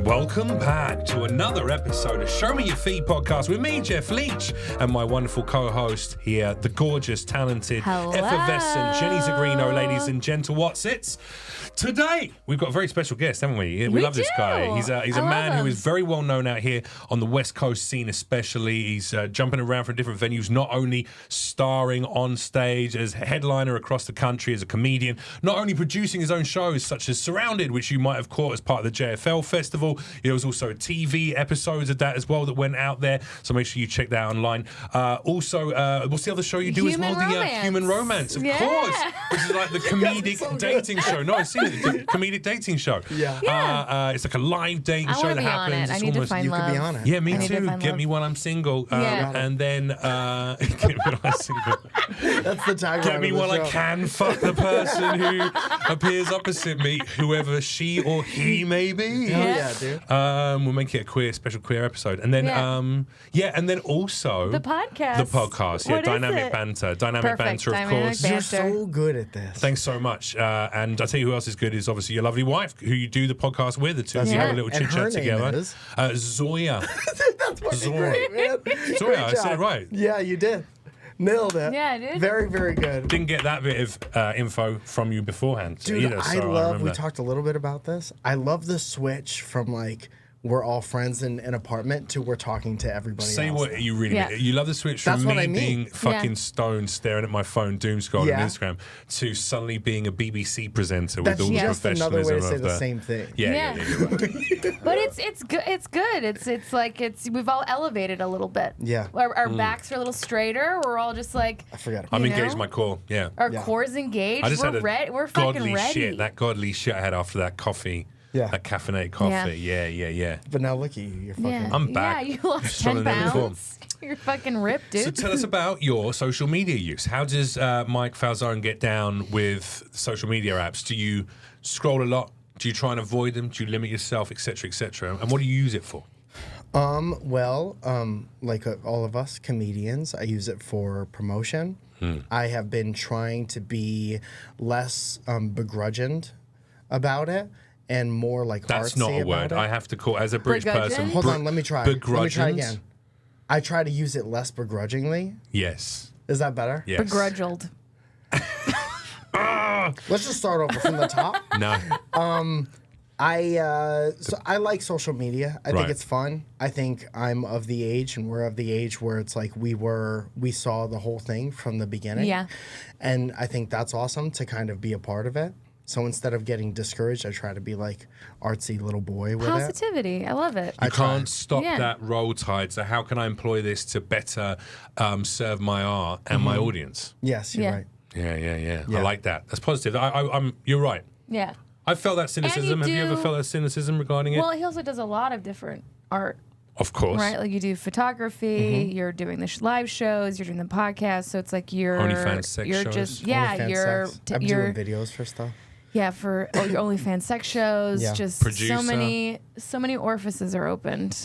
Welcome back to another episode of Show Me Your Feet podcast with me, Jeff Leach, and my wonderful co-host here, the gorgeous, talented, effervescent Jenny Zagrino, ladies and gentle-whatsits. Today, we've got a very special guest, haven't we? We love this guy. He's a man who is very well known out here on the West Coast scene especially. He's jumping around from different venues, not only starring on stage as headliner across the country as a comedian, not only producing his own shows such as Surrounded, which you might have caught as part of the JFL Festival. There was also TV episodes of that as well that went out there, so make sure you check that out online. Also, what's the other show you do as well? The Human Romance, of course, which is like the comedic dating show. No, I've seen it, the comedic dating show. It's like a live dating show that happens. I need to find love. You could be on it. Yeah, me too. Get me while I'm single. And then get me while I'm single. That's the tagline. Get me while I can fuck the person who appears opposite me, whoever she or he may be. Yeah, dude. We'll make it a special queer episode. And then and then also the podcast. Yeah, Dynamic Banter. Dynamic Banter, of course. You're so good at this. Thanks so much. And I'll tell you who else is good is obviously your lovely wife, who you do the podcast with. The two of you have a little chit chat together. Zoya. That's fucking great, man. Zoya, I said it right. Yeah, you did. Nailed it. Yeah, dude. Very, very good. Didn't get that bit of info from you beforehand. Dude, either, I love, we talked a little bit about this. I love the switch from like, we're all friends in an apartment to we're talking to everybody Say else. what you really mean. You love the switch from being fucking stoned, staring at my phone, doom scrolling on Instagram, to suddenly being a BBC presenter with all the professionalism another way to say of the same thing. Yeah. But it's good. It's good. It's like we've all elevated a little bit. Yeah. Our backs are a little straighter. We're all just like I forgot. I'm engaged in my core. Yeah. Our core's engaged. I just we're had ready. We're fucking godly ready. shit. That godly shit I had after that coffee. Yeah. That caffeinated coffee. Yeah. But now look at you. You're fucking... Yeah. I'm back. Yeah, you lost 10 pounds. You're fucking ripped, dude. So tell us about your social media use. How does Mike Falzone get down with social media apps? Do you scroll a lot? Do you try and avoid them? Do you limit yourself, etc., etc.? And what do you use it for? Like all of us comedians, I use it for promotion. I have been trying to be less begrudged about it and more like That's artsy not a word. about it. I have to call, as a British person. Hold on, let me try. Let me try Begrudged? again. I try to use it less begrudgingly. Yes. Is that better? Yes. Begrudged. Let's just start over from the top. No. So I like social media. I think it's fun. I think I'm of the age, and we're of the age where it's like we saw the whole thing from the beginning. Yeah. And I think that's awesome to kind of be a part of it. So instead of getting discouraged, I try to be like artsy little boy with Positivity. I love it. You can't stop that roll tide. So how can I employ this to better serve my art and my audience? Yes, you're right. Yeah. I like that. That's positive. You're right. Yeah. I felt that cynicism. Have you ever felt that cynicism regarding it? Well, he also does a lot of different art. Of course. Right? Like you do photography, you're doing the live shows, you're doing the podcast. So it's like you're OnlyFans sex you're shows. just I'm doing videos for stuff. Yeah, for your OnlyFans sex shows. Yeah. Just Producer. so many orifices are opened.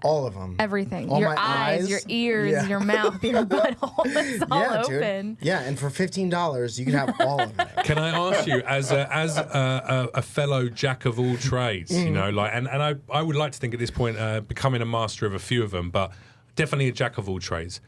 All of them. Everything. All your my eyes, your ears, your mouth, your butthole. It's all open. Dude. Yeah, and for $15, you can have all of it. Can I ask you, as a fellow jack of all trades, you know, like, and I would like to think at this point, becoming a master of a few of them, but definitely a jack of all trades.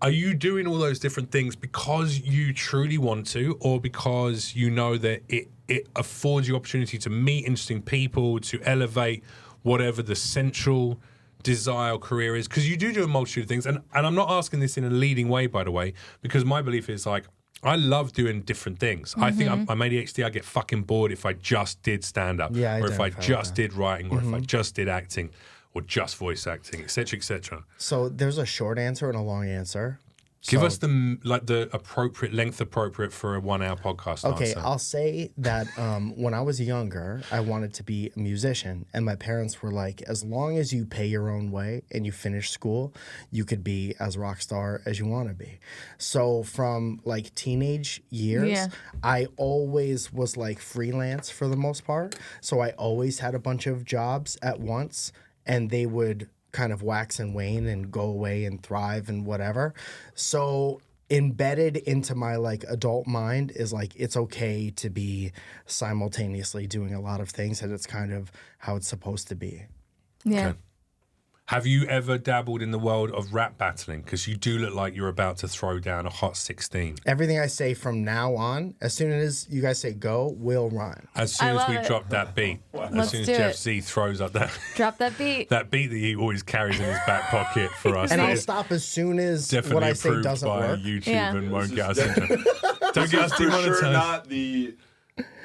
Are you doing all those different things because you truly want to, or because you know that it affords you opportunity to meet interesting people, to elevate whatever the central desire or career is? Because you do a multitude of things, and I'm not asking this in a leading way, by the way, because my belief is like, I love doing different things. I think I'm ADHD. I get fucking bored if I just did stand-up, or if I just did writing, or if I just did acting, or just voice acting, etc., etc. So there's a short answer and a long answer. Give us the appropriate length appropriate for a 1 hour podcast. Okay, answer. I'll say that when I was younger, I wanted to be a musician, and my parents were like, as long as you pay your own way and you finish school, you could be as rock star as you want to be. So from like teenage years, I always was like freelance for the most part. So I always had a bunch of jobs at once, and they would kind of wax and wane and go away and thrive and whatever. So embedded into my like adult mind is like it's okay to be simultaneously doing a lot of things, and it's kind of how it's supposed to be. Yeah. Okay. Have you ever dabbled in the world of rap battling? Because you do look like you're about to throw down a hot 16. Everything I say from now on, as soon as you guys say go, we'll run. As soon as we drop that beat, as soon as Jeff Z throws up that Drop that beat. that beat that he always carries in his back pocket for us, And that I'll is stop as soon as definitely what I say approved doesn't by work. YouTube Yeah. and won't This get us is into. Don't get us for sure demonetized. not the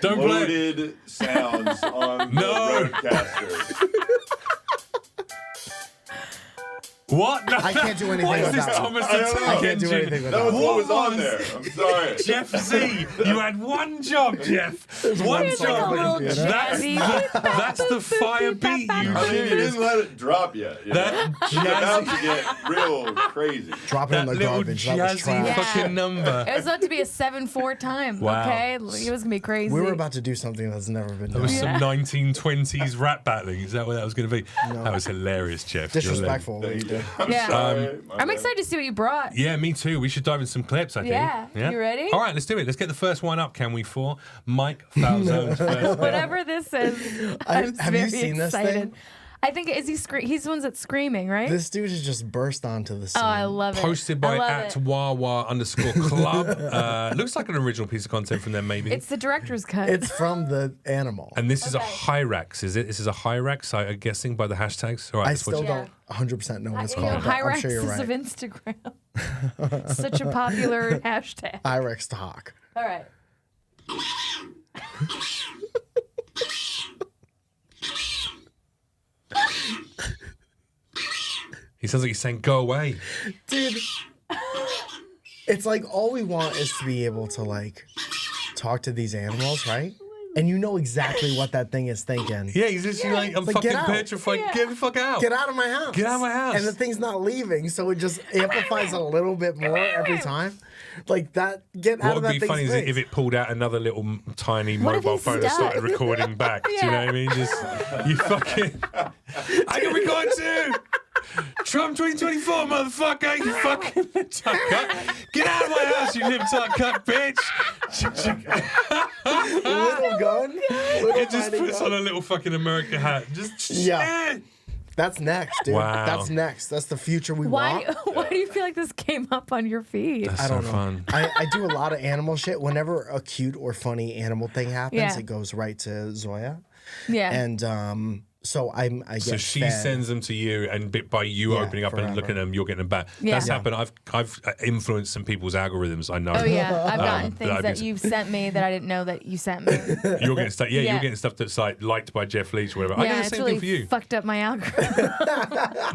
Don't play. loaded sounds on No. the Roadcaster. What? No. I can't do anything What is with this that one. Thomas I don't the know. Tank I can't do Engine? anything with That was that. what was on there. I'm sorry. Jeff Z, you had one job, Jeff. One one song job. on the computer. That's the fire beat you I mean, you choose. didn't let it drop yet. You That know? It's about jazzy, to get real crazy. Drop it in that the little garbage. That was jazzy trash. Yeah. fucking number. It was about to be a 7/4 time. Wow. Okay, it was gonna be crazy. We were about to do something that's never been That done. was some 1920s rap battling. Is that what that was going to be? No. That was hilarious, Jeff. You're a legend. Disrespectful what you did. Yeah. Sorry, my I'm bad. excited to see what you brought. Yeah, me too. We should dive in some clips, I think. Yeah. You ready? All right, let's do it. Let's get the first one up, can we, for Mike Falzone's first. Whatever this is, I'm have very you seen this excited. thing? I think is he he's the one that's screaming, right? This dude has just burst onto the scene. Oh, I love it. Posted by I love at it. @wawa_club. Looks like an original piece of content from them, maybe. It's the director's cut. It's from the animal. And this is a Okay. Hyrax, is it? This is a Hyrax, I'm guessing by the hashtags. All right, I let's watch still it. don't 100% know what it's You know, called, but I'm Hyrax sure you're is of right. Instagram. Such a popular hashtag. Irex talk. All right. He sounds like he's saying, go away. Dude, it's like all we want is to be able to like talk to these animals, right? And you know exactly what that thing is thinking. Yeah, he's just like, I'm Like, fucking get out. petrified. Yeah. Get the fuck out. Get out of my house. Get out of my house. And the thing's not leaving, so it just amplifies a little bit more every time. Like that, get out What of would that be thing's funny is face. if it pulled out another little tiny What if mobile he's phone and stuck? started recording back. Do you know what I mean? Just, you fucking, I can record too. Trump 2024, motherfucker. You fucking lip tuck cuck. Get out of my house, you lip tuck cuck, bitch. Little gun. Little It just tiny puts gun. on a little fucking America hat. Just, Yeah. That's next, dude. Wow. That's next. That's the future we Why? want. Why do you feel like this came up on your feed? That's I don't so know. fun. I do a lot of animal shit. Whenever a cute or funny animal thing happens, Yeah. it goes right to Zoya. Yeah. And so I get So she fed. sends them to you, and bit by you Yeah, opening up and forever. looking at them, you're getting them back. Yeah. That's Yeah. happened. I've influenced some people's algorithms. I know. Oh yeah, I've gotten that things I've that been- you've sent me that I didn't know that you sent me. You're getting stuff. Yeah, Yeah. you're getting stuff that's like liked by Jeff Leach or whatever. I Yeah, get the it's same really thing for you. fucked up my algorithm.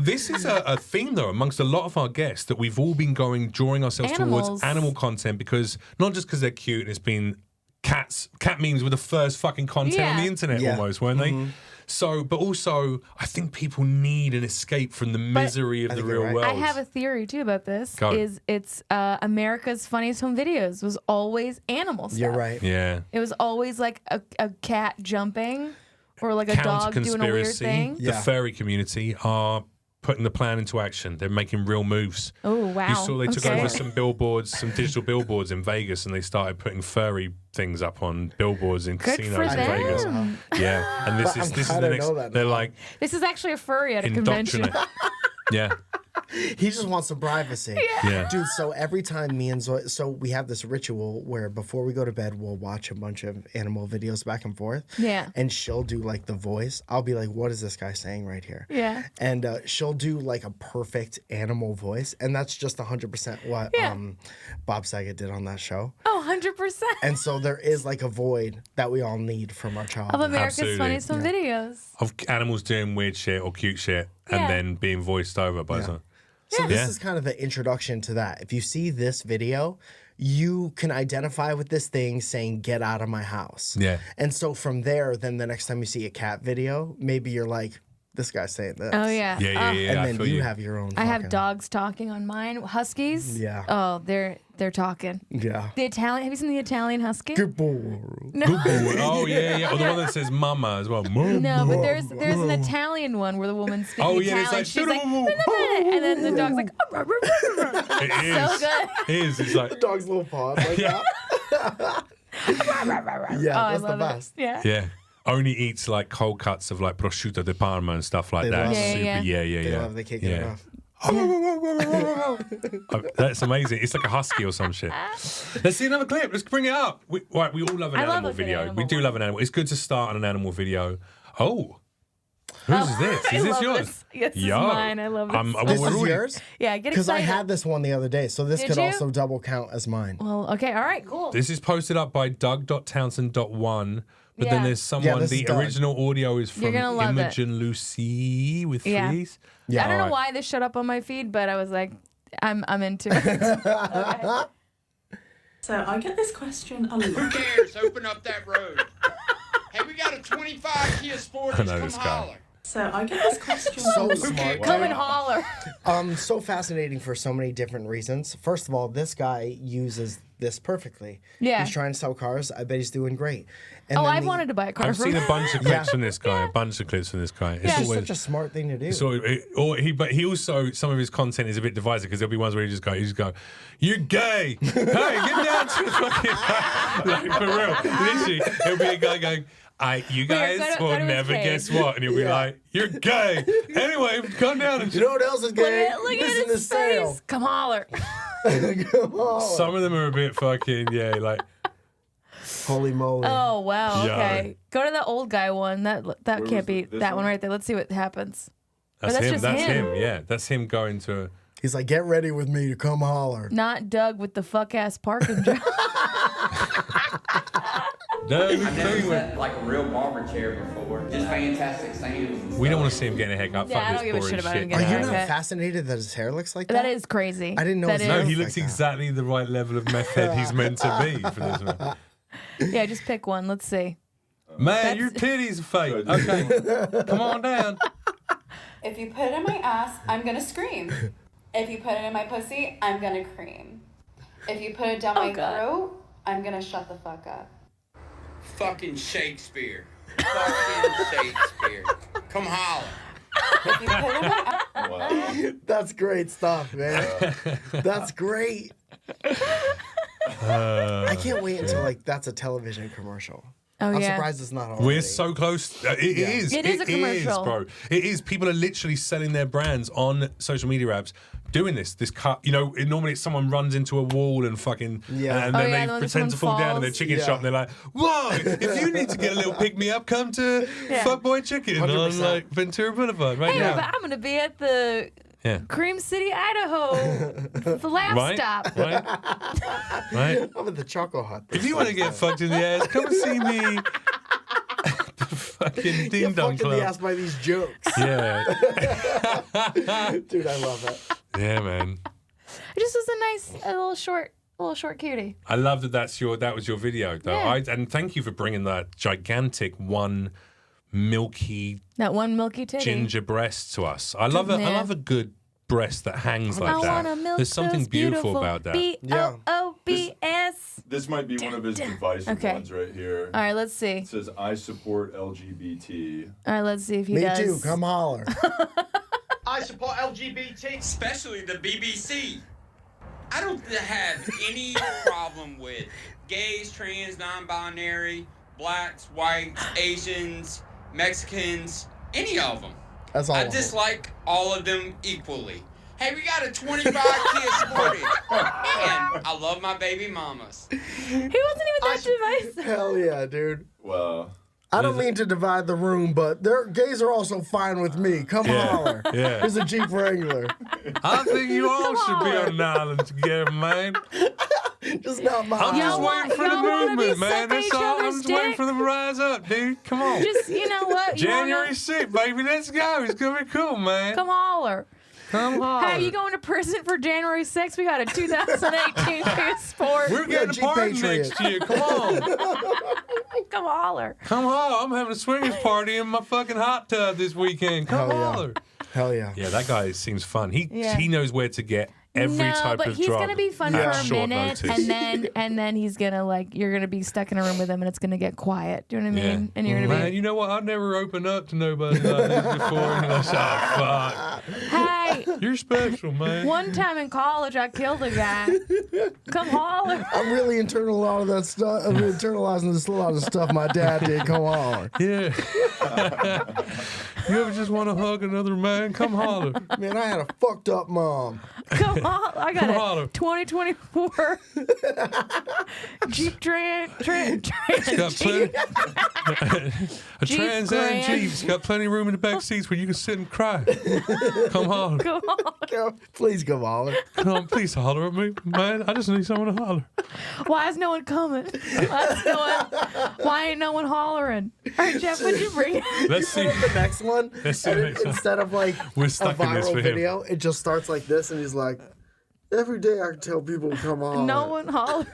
This is a theme, though, amongst a lot of our guests that we've all been drawing ourselves Animals. towards animal content because not just because they're cute and it's been cat memes were the first fucking content on Yeah. the internet Yeah. almost, weren't they? So, but also, I think people need an escape from the misery of I the think you're real right. world. I have a theory too about this. Go. It's America's Funniest Home Videos was always animal stuff. You're right. Yeah. It was always like a cat jumping or like a dog doing a weird thing. The Yeah. furry community are putting the plan into action. They're making real moves. Oh wow! You saw they took Okay. over some billboards, some digital billboards in Vegas, and they started putting furry things up on billboards in Good casinos for in Vegas. them. Yeah, and this But is I'm this is glad the I next. know that They're now. like This is actually a furry at a convention. indoctrinate. Yeah, He just wants some privacy. yeah. Dude, so every time me and Zoe, so we have this ritual where before we go to bed, we'll watch a bunch of animal videos back and forth. Yeah. And she'll do like the voice. I'll be like, what is this guy saying right here? Yeah. And she'll do like a perfect animal voice. And that's just 100% what Yeah. Bob Saget did on that show. Oh, 100% And so there is like a void that we all need from our of childhood. America's Absolutely. Funniest Home Videos. Of animals doing weird shit or cute shit, and Yeah. then being voiced over by someone. So this Yeah. is kind of the introduction to that. If you see this video, you can identify with this thing saying, get out of my house. Yeah. And so from there, then the next time you see a cat video, maybe you're like, this guy's saying this. Oh yeah. Yeah. And I then feel you you. have your own. I have fucking- dogs talking on mine. Huskies. Yeah. Oh, they're talking. Yeah. The Italian. Have you seen the Italian husky? Good boy. No. Good boy. Oh yeah. Or the one that says "mama" as well. Mama. No, but there's an Italian one where the woman speaks Oh, yeah, Italian. it's She's like, like, and then the dog's like, It is. so good. It is. It's like. Dog's little paws like that. Yeah, I that's the love best. it. Yeah. Yeah. Only eats like cold cuts of like prosciutto di Parma and stuff like They that. love it. Super. Yeah. They love. They can't get enough. Oh, that's amazing. It's like a husky or some shit. Let's see another clip. Let's bring it up. We all love an I love animal a good video. animal We do one. love an animal. It's good to start on an animal video. Oh. Whose is this? I Is this love yours? this. Yes, this is mine. I love this. well, This we're is already- yours? Yeah, get Because I excited. had this one the other day, so this Did could you? also double count as mine. Well, okay, all right, cool. This is posted up by Doug.Townsend.1. But then Yeah. there's someone, this is the Doug. original audio is from gonna love it. Imogen Lucy with Yeah. threes. Yeah. I don't know Alright. why this showed up on my feed, but I was like, I'm into it. Okay. So I get this question a lot. Who cares? Open up that road. Hey, we got a 25 Kia Sportage. I know Come this guy. holler. So I get this question So a lot. smart. Come and holler. So fascinating for so many different reasons. First of all, this guy uses this perfectly. Yeah. He's trying to sell cars. I bet he's doing great. And Oh, then I've wanted to buy a car I've from seen a bunch of clips Yeah. from this guy. A bunch of clips from this guy. It's Yeah. It's always such a smart thing to do. but he also, some of his content is a bit divisive because there'll be ones where he just go, "You're gay." Hey, get down to the fucking like for real. Literally, there'll be a guy going, you guys go to will his never page. guess what, and he'll be Yeah. like, "You're gay." Anyway, come down and You know what else is gay? Look at Listen to his face. sale. Come holler. Come on. some of them are a bit fucking like. Holy moly. Oh wow. Yeah. Okay. Go to the old guy one. That can't was be this that one one? right there. Let's see what happens. That's that's him. just That's him. him. Yeah, that's him going to. He's like, get ready with me to come holler. Not Doug with the fuck ass parking job. No, I've never sat like a real barber chair before. Just fantastic sounds. we don't want to see him getting a haircut. Yeah, I Fuck don't this give a boring shit about shit. him Are getting you a not haircut. fascinated that his hair looks like that? That is crazy. I didn't know That his No, hair is. he like looks that. exactly the right level of meth head he's meant to be for this one. Yeah, just pick one. Let's see. Man, your titties are fake. Okay, come on down. If you put it in my ass, I'm gonna scream. If you put it in my pussy, I'm gonna cream. If you put it down my God. throat, I'm gonna shut the fuck up. Fucking Shakespeare. Fucking Shakespeare. Come holler. If you put it in my ass, Wow. That's great stuff, man. That's great. I can't wait until that's a television commercial. Oh I'm yeah. surprised it's not already. We're so close. It is. It is a commercial. bro. It is. People are literally selling their brands on social media apps, doing this cut. You know, normally it's someone runs into a wall and fucking, Yeah. and Oh, then yeah, they the one that pretend to fall someone down in their falls. chicken Yeah. shop, and they're like, "Whoa! If you need to get a little pick me up, come to Yeah. Fuckboy Chicken on 100%. like Ventura Boulevard right Hey, now." but I'm gonna be at the Yeah. Cream City, Idaho, the lab Right? stop. Right? Right? I'm at the Choco Hut. If you want to get fucked in the ass, come and see me. The fucking Ding Get Dong fucked in the Club. ass by these jokes. Yeah. Dude, I love it. Yeah, man. It just was a little short cutie. I love that that was your video though. Yeah. And thank you for bringing that gigantic one milky That one milky titty. ginger breast to us. I love it. I Yeah. love a good breast that hangs like I that. wanna milk There's something those beautiful about that. BOOBS. This might be one of his divisive Okay. ones right here. All right, let's see. It says, I support LGBT. All right, let's see if he Me does. too. Come holler. I support LGBT. Especially the BBC. I don't have any problem with gays, trans, non-binary, blacks, whites, Asians, Mexicans, any of them. That's all. I dislike all of them equally. Hey, we got a 25 Kia Sportage. And I love my baby mamas. He wasn't even that divisive. Hell yeah, dude. Well, I don't mean to divide the room, but their gays are also fine with me. Come holler. Yeah. Here's a Jeep Wrangler. I think you all should be on an island together, man. Just not mine. I'm just Y'all waiting for the y'all wanna be movement, man. sucking That's each all. I'm other's just waiting dick? for them to rise up, dude. Come on. Just, you know what? You wanna- January 6th, baby. Let's go. It's gonna be cool, man. Come holler. Come on. Hey, you going to prison for January 6th? We got a 2018 Kia Sport. We're getting a Jeep party Patriot. next year. Come on. come holler. Come on, I'm having a swingers party in my fucking hot tub this weekend. Come Hell yeah. holler. Hell yeah. Yeah, that guy seems fun. He Yeah. he knows where to get every type but of he's drug gonna be fun at for a short minute, notice. and then he's gonna like you're gonna be stuck in a room with him, and it's gonna get quiet. Do you know what I mean? And you're gonna Man, be, you know what? I've never opened up to nobody like this before. And you're like, oh, hey, fuck. You're special, man. one time in college I killed a guy. Come holler. I'm really internalizing a lot of that stuff. I'm internalizing this a lot of stuff my dad did. Come on. Yeah. You ever just want to hug another man? Come holler. Man, I had a fucked up mom. Come holler. I got Come a holler. 2024 Jeep Trans. It's got plenty. A Jeep Trans Am Grand. Jeep. It's got plenty of room in the back seats where you can sit and cry. Come holler. Come holler. Please come holler. Come, please holler at me, man. I just need someone to holler. Why is no one coming? Why ain't no one hollering? All right, Jeff, what'd you bring? Let's see. The next one, Let's see and the next one. instead of like We're a stuck in this viral for him. video, it just starts like this, and he's like, every day I tell people to come on. No one hollers.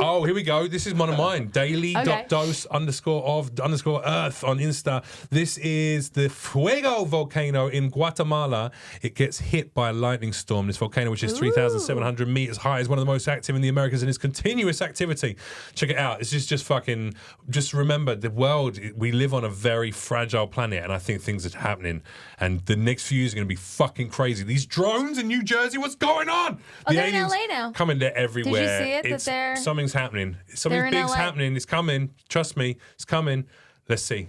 Oh, here we go. This is one of mine. Daily.dose_of_earth on Insta. This is the Fuego volcano in Guatemala. It gets hit by a lightning storm. This volcano, which is 3,700 meters high, is one of the most active in the Americas and is continuous activity. Check it out. This is just fucking, just remember the world, we live on a very fragile planet, and I think things are happening. And the next few years are going to be fucking crazy. These drones in New Jersey, what's going on? Oh, they're in LA now. Coming there everywhere. see it, that they're- Something's happening. They're Something in big's LA. happening. It's coming. Trust me. It's coming. Let's see.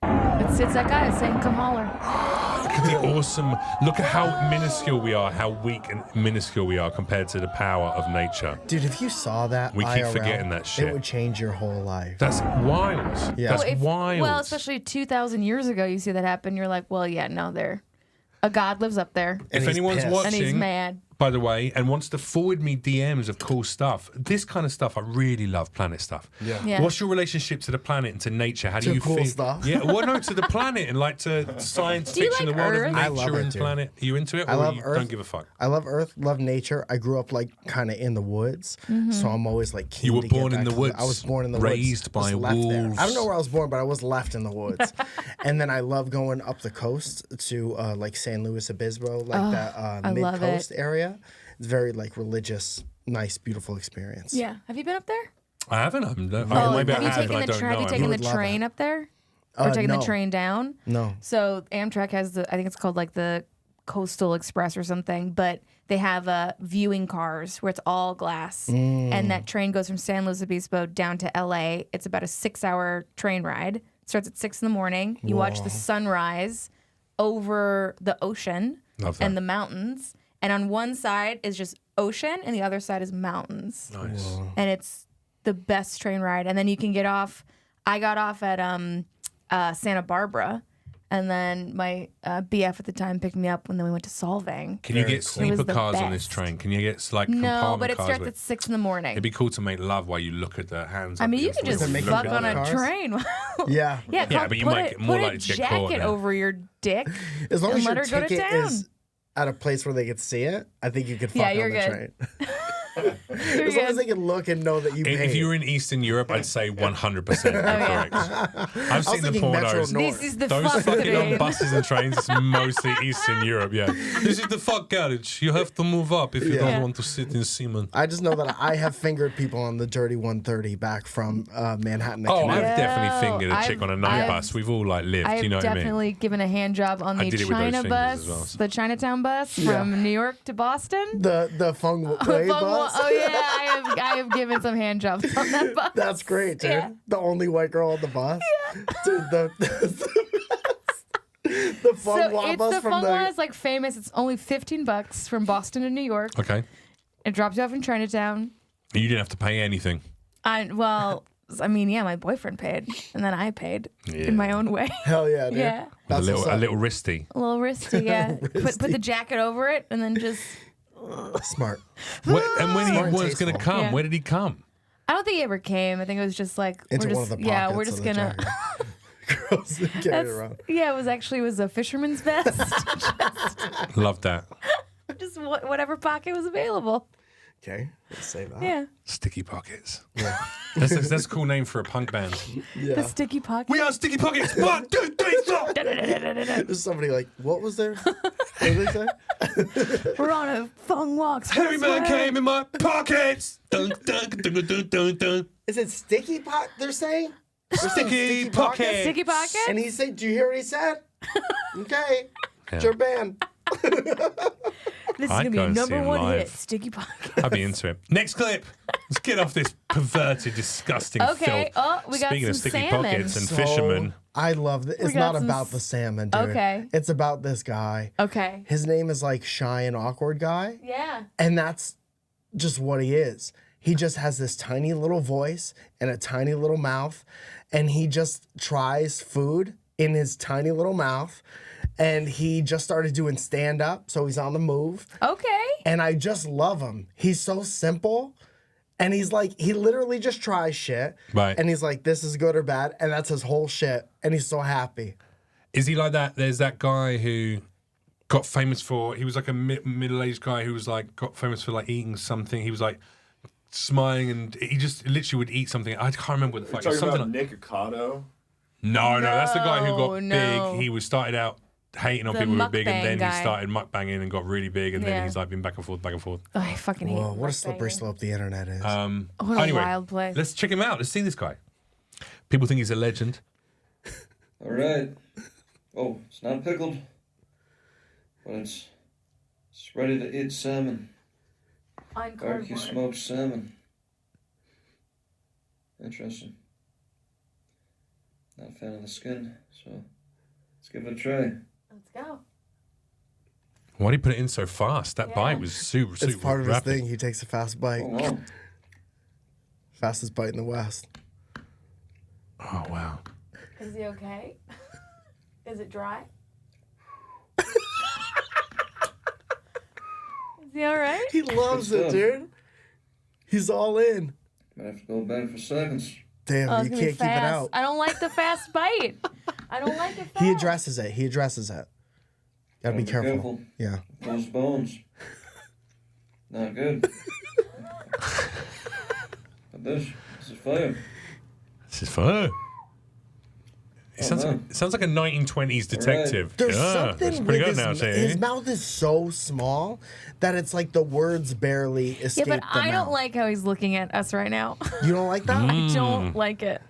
It's that guy saying, come holler. Look at the awesome. Look at how minuscule we are, how weak and minuscule we are compared to the power of nature. Dude, if you saw that, We keep IRL, forgetting that shit. It would change your whole life. That's wild. Yeah. That's wild. Well, especially 2,000 years ago, you see that happen. You're like, well, yeah, no, a god lives up there. if he's anyone's pissed. And he's watching, mad. by the way, and wants to forward me DMs of cool stuff, this kind of stuff, I really love planet stuff. Yeah. What's your relationship to the planet and to nature? How do To you cool feel? stuff? Yeah, well, no, to the planet and like to science Do you fiction, like the world Earth? of I love nature it, and dude. planet. Are you into it? I or love you Earth. don't give a fuck? I love Earth, love nature. I grew up like kind of in the woods, so I'm always like keen You were to get born in back the to woods, I was born in the raised woods, by just left there. wolves. I don't know where I was born, but I was left in the woods. And then I love going up the coast to like San Luis Obispo, like that I love mid coast it. area. It's very like religious, nice, beautiful experience. Yeah. Have you been up there? I haven't. Maybe have I you have, taken and I the don't train? Have know. you taken the would love train it. up there? Or taking no. the train down? No. So Amtrak has I think it's called like the Coastal Express or something, but they have viewing cars where it's all glass. And that train goes from San Luis Obispo down to LA. It's about a 6-hour train ride. It starts at 6 in the morning. You watch the sunrise over the ocean Love that. and the mountains. And on one side is just ocean and the other side is mountains. Nice. And it's the best train ride. And then you can get off. I got off at Santa Barbara, and then my BF at the time picked me up when then we went to Solvang. Can you get It sleeper was the cars on this best. train? Can you get like No, compartment but it cars starts with- at 6 in the morning. It'd be cool to make love while you look at the hands. I up mean, you against could the just wall. make fuck them on a cars? train. Yeah. Yeah, Yeah, but you put might it- get more put likely a to get caught jacket there. over your dick. As long and as let your her go to ticket town. is at a place where they could see it, I think you could fuck Yeah, on you're the good. train. You're As long as good. they can look and know that you paid. If you were in Eastern Europe, I'd say 100% correct. I've seen the thinking Metro pornos. North. This is the Those fuck fucking on train. buses and trains, it's mostly Eastern Europe, yeah. This is the fuck carriage. You have to move up if you Yeah. don't want to sit in Seaman. I just know that I have fingered people on the dirty 130 back from Manhattan to Oh, Connecticut. I've definitely fingered a I've- chick on a night I've- bus. We've all like lived, I've you know what I mean? definitely given a hand job on I the did it with those China fingers bus, as well, so. the Chinatown bus Yeah. from New York to Boston. The Feng Wei bus. Oh yeah, I have given some hand jobs on that bus. That's great, dude. Yeah. The only white girl on the bus. Dude, the Feng So Wei it's bus the from Feng the. Wei is like famous. It's only $15 from Boston to New York. Okay. It drops you off in Chinatown. You didn't have to pay anything. I mean, yeah, my boyfriend paid, and then I paid in my own way. Hell yeah, dude. Yeah, That's a what's little up. wristy. a little risky. Yeah, put the jacket over it, and then just. Smart. And when he Smart and was going to tasteful. come, Yeah. where did he come? I don't think he ever came. I think it was just like Into we're one just of the yeah, pockets we're of just the gonna. jacket. Girls carry it around. Yeah, it was a fisherman's vest. Love that. Just whatever pocket was available. Okay, let's say that. Yeah. Sticky Pockets. Yeah. That's a cool name for a punk band. The Sticky Pocket. We are Sticky Pockets. 1, 2, 3, 4. There's somebody like, what was there? What did they say? We're on a fun walk. Harry man came in my pockets. Dun, dun, dun, dun, dun, dun. Is it sticky pot? They're saying Sticky Pockets. Sticky Pocket. And he said, "Do you hear what he said?" Okay, Yeah. it's your band. This is I'd gonna be go a and see number him one live. hit. Sticky Pocket. I'd be into it. Next clip. Let's get off this perverted, disgusting Okay. filth. Oh, we got Speaking of some sticky salmon. pockets and fishermen. I love that. It's got not some about the salmon, dude. Okay. It's about this guy. Okay. His name is like Shy and Awkward Guy. Yeah. And that's just what he is. He just has this tiny little voice and a tiny little mouth. And he just tries food in his tiny little mouth. And he just started doing stand up. So he's on the move. Okay. And I just love him. He's so simple. And he's like, he literally just tries shit. Right. And he's like, this is good or bad. And that's his whole shit. And he's so happy. Is he like that? There's that guy who got famous for, he was like a middle-aged guy who was like, got famous for like eating something. He was like smiling and he just literally would eat something. I can't remember what the fuck. Talking Something about like, Nick Ocado? no, that's the guy who got No. big. He was started out hating on The people who were big and mukbang then guy. he started mukbanging and got really big and Yeah. then he's like been back and forth, back and forth. Oh, I fucking hate Whoa, what a mukbanging. slippery slope the internet is. What a Anyway, wild place. let's check him out. Let's see this guy. People think he's a legend. All right. Oh, it's not pickled, but it's ready to eat salmon. On Barbecue cardboard. smoked salmon. Interesting. Not a fan of the skin, so let's give it a try. Let's go. Why did he put it in so fast? That Yeah. bite was super it's part of his rapid. thing. He takes a fast bite. Oh, wow. Fastest bite in the West. Oh, wow. Is he okay? Is it dry? Is he all right? He loves it, Good dude. He's all in. Might have to go back for seconds. Damn, Oh, it's you gonna be can't keep it fast. out. I don't like the fast bite. I don't like it fast. He addresses it. He addresses it. Gotta be careful. Yeah. Those bones. Not good. But this is fire. This is fun. It sounds, man. it sounds like a 1920s detective. There's yeah, something that's pretty with good now, his see? mouth is so small that it's like the words barely Yeah, escape but the I mouth. don't like how he's looking at us right now. You don't like that? I don't like it.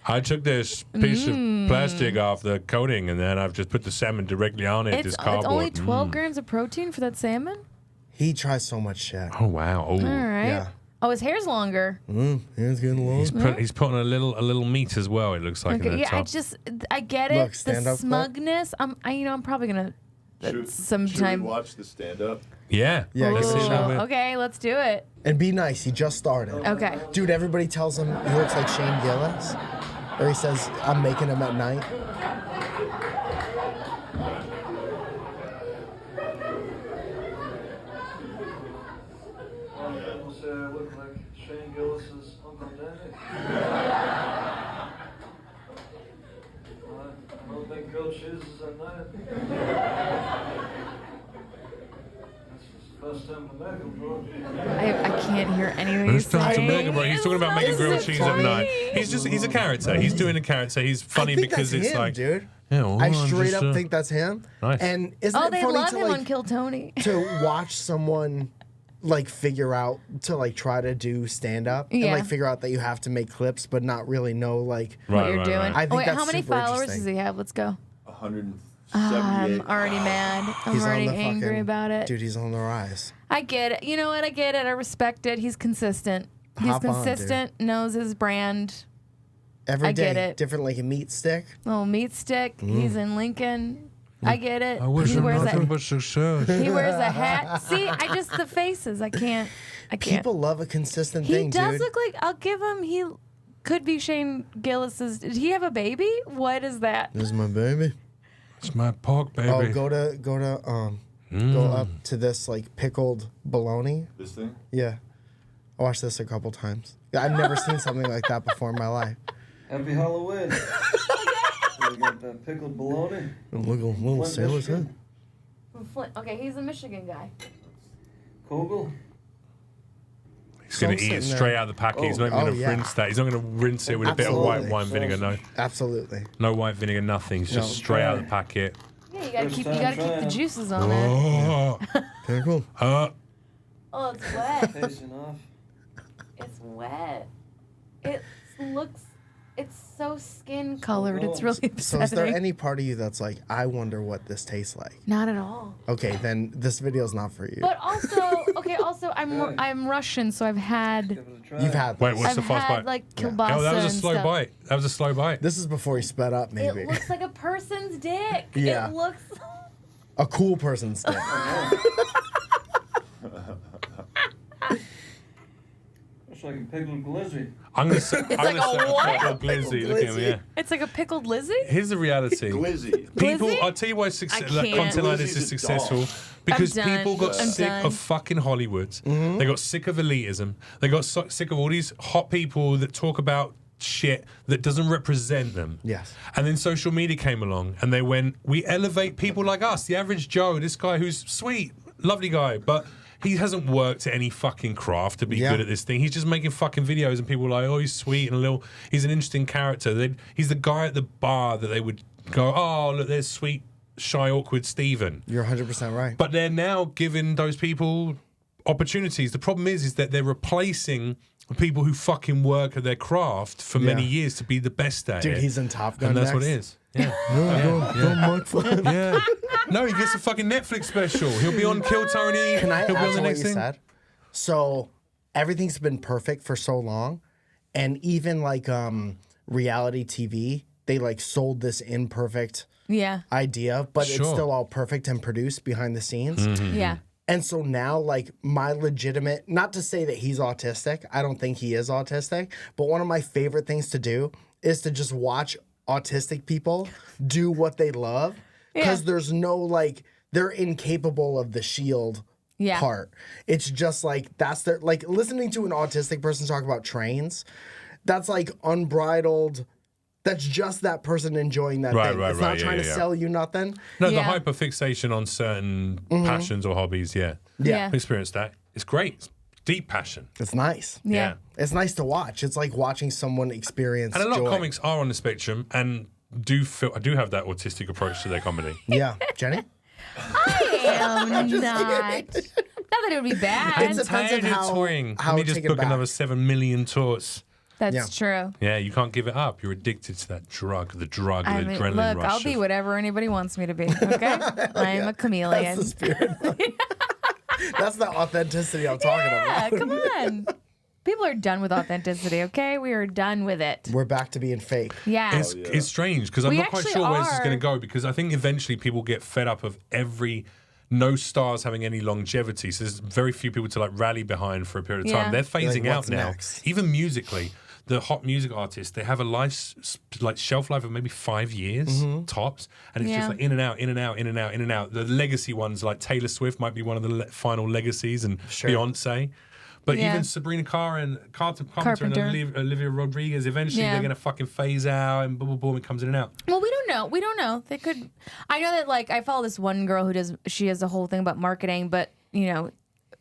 I took this piece of plastic off the coating and then I've just put the salmon directly on it. It's this cardboard. only 12 grams of protein for that salmon? He tries so much shit. Oh, wow. Oh. All right. Yeah. Oh, his hair's longer. It's getting long. He's putting a little meat as well, it looks like, in Okay, the yeah, top. I get it. Look, The stand up clip. smugness. I'm probably gonna Should we sometime. watch the stand-up? Yeah. Yeah, Let's give see it a a shot. little bit. Okay, let's do it. And be nice. He just started. Okay. Dude, everybody tells him he looks like Shane Gillis. Or he says, I'm making him at night. People say I look like Shane Gillis's Uncle Danny. I don't think Coach is at night. This is the first time to make him, bro. I can't hear anything he's It's time to saying. make it, bro. He's talking about making grilled Isn't it cheese at funny? night. He's a character. He's doing a character. He's funny I think because that's it's him, like, dude. yeah, well, I I'm straight just, up think that's him. Nice. And isn't Oh, it they funny love to him like on Kill Tony. to watch someone like figure out to like try to do stand up and Yeah. like figure out that you have to make clips but not really know like What you're doing. I think Wait, that's how many super followers interesting. does he have? Let's go. 178. I'm already mad. I'm He's on already the angry fucking- about it. Dude, he's on the rise. I get it. You know what? I get it. I respect it. He's consistent. He's Hop on, dude. consistent. Knows his brand. Every I day, get it. different like a meat stick. Little meat stick. He's in Lincoln. I get it. I wish he him wears nothing that. but success. He wears a hat. See, I just the faces. I can't. People love a consistent He thing, does dude. look like. I'll give him. He could be Shane Gillis's. Did he have a baby? What is that? This is my baby. It's my pork, baby. Oh, go up to this like pickled bologna. This thing? Yeah, I watched this a couple times. I've never seen something like that before in my life. Happy Halloween. We got that pickled bologna. Look at little Flint, sailor's head. Michigan. From Flint. Okay, he's a Michigan guy. Kogel. going to sauce eat it sitting straight there. out of the packet. He's not even going to rinse that. He's not going to rinse it with a bit of white wine vinegar. No, Absolutely. no white vinegar, nothing. It's just straight out of the packet. Yeah, you gotta keep the juices on it. Oh, Very cool. Oh, it's wet. Tasting off. It's wet. It looks. It's so skin colored. It's really upsetting. So is there any part of you that's like, I wonder what this tastes like? Not at all. Okay, then this video's not for you. But also, I'm Russian, so I've had. You've had. Wait, what's the I've first had bite? like kielbasa. Oh, that was a and slow stuff. bite. That was a slow bite. This is before he sped up, maybe. It looks like a person's dick. Yeah. It looks. A cool person's dick. It's like a pickled glizzy. I'm going to say pickled glizzy. Look at me, yeah. It's like a pickled lizzy. Here's the reality. Glizzy. People, Glizzy? I'll tell you why I like, can't. content like this Glizzy's is a successful. dog. Because I'm done. people got I'm sick done. of fucking Hollywood. They got sick of elitism. They got sick of all these hot people that talk about shit that doesn't represent them. Yes. And then social media came along and they went, we elevate people like us, the average Joe, this guy who's sweet, lovely guy, but he hasn't worked at any fucking craft to be good at this thing. He's just making fucking videos and people are like, oh, he's sweet and he's an interesting character. He's the guy at the bar that they would go, oh, look, there's sweet, shy, awkward Stephen. You're 100% right. But they're now giving those people opportunities. The problem is that they're replacing people who fucking work at their craft for many years to be the best at it. Dude, he's in Top Gun and that's next. what it is. Yeah. Yeah. No, he gets a fucking Netflix special. He'll be on Kill Tony. Can I He'll be add on the to what next you thing. said? So everything's been perfect for so long, and even like reality TV, they like sold this imperfect idea, but it's still all perfect and produced behind the scenes. Yeah. And so now, like, my legitimate, not to say that he's autistic, I don't think he is autistic, but one of my favorite things to do is to just watch autistic people do what they love, because there's no, like, they're incapable of the shield part. It's just like, that's their, like, listening to an autistic person talk about trains, that's like unbridled. That's just that person enjoying that thing. It's not trying to sell you nothing. No, the hyperfixation on certain passions or hobbies, I've experienced that. It's great. It's deep passion. It's nice. Yeah. It's nice to watch. It's like watching someone experience And a lot joy. of comics are on the spectrum and I do have that autistic approach to their comedy. Yeah. Jenny? I am not. Not that it would be bad. It depends on how Let me just take it book back. another 7 million tours. That's true. Yeah, you can't give it up. You're addicted to that drug, the I mean, adrenaline look, rush. I'll be whatever anybody wants me to be. Okay, I'm a chameleon. That's the spirit. That's the authenticity I'm talking Yeah, about. come on. People are done with authenticity. Okay, we are done with it. We're back to being fake. Yeah. It's strange because I'm We not quite actually sure where this is are. going to go because I think eventually people get fed up of no stars having any longevity. So there's very few people to like rally behind for a period of time. Yeah. They're phasing Like, out what's now. next? Even musically, the hot music artists, they have a shelf life of maybe 5 years tops, and it's just like in and out, in and out, in and out, in and out. The legacy ones like Taylor Swift might be one of the final legacies, and Beyonce. But even Sabrina Carpenter and Olivia Rodriguez, eventually they're gonna fucking phase out, and boom, boom, boom, it comes in and out. Well, we don't know. We don't know. They could. I know that like I follow this one girl she has a whole thing about marketing, but you know,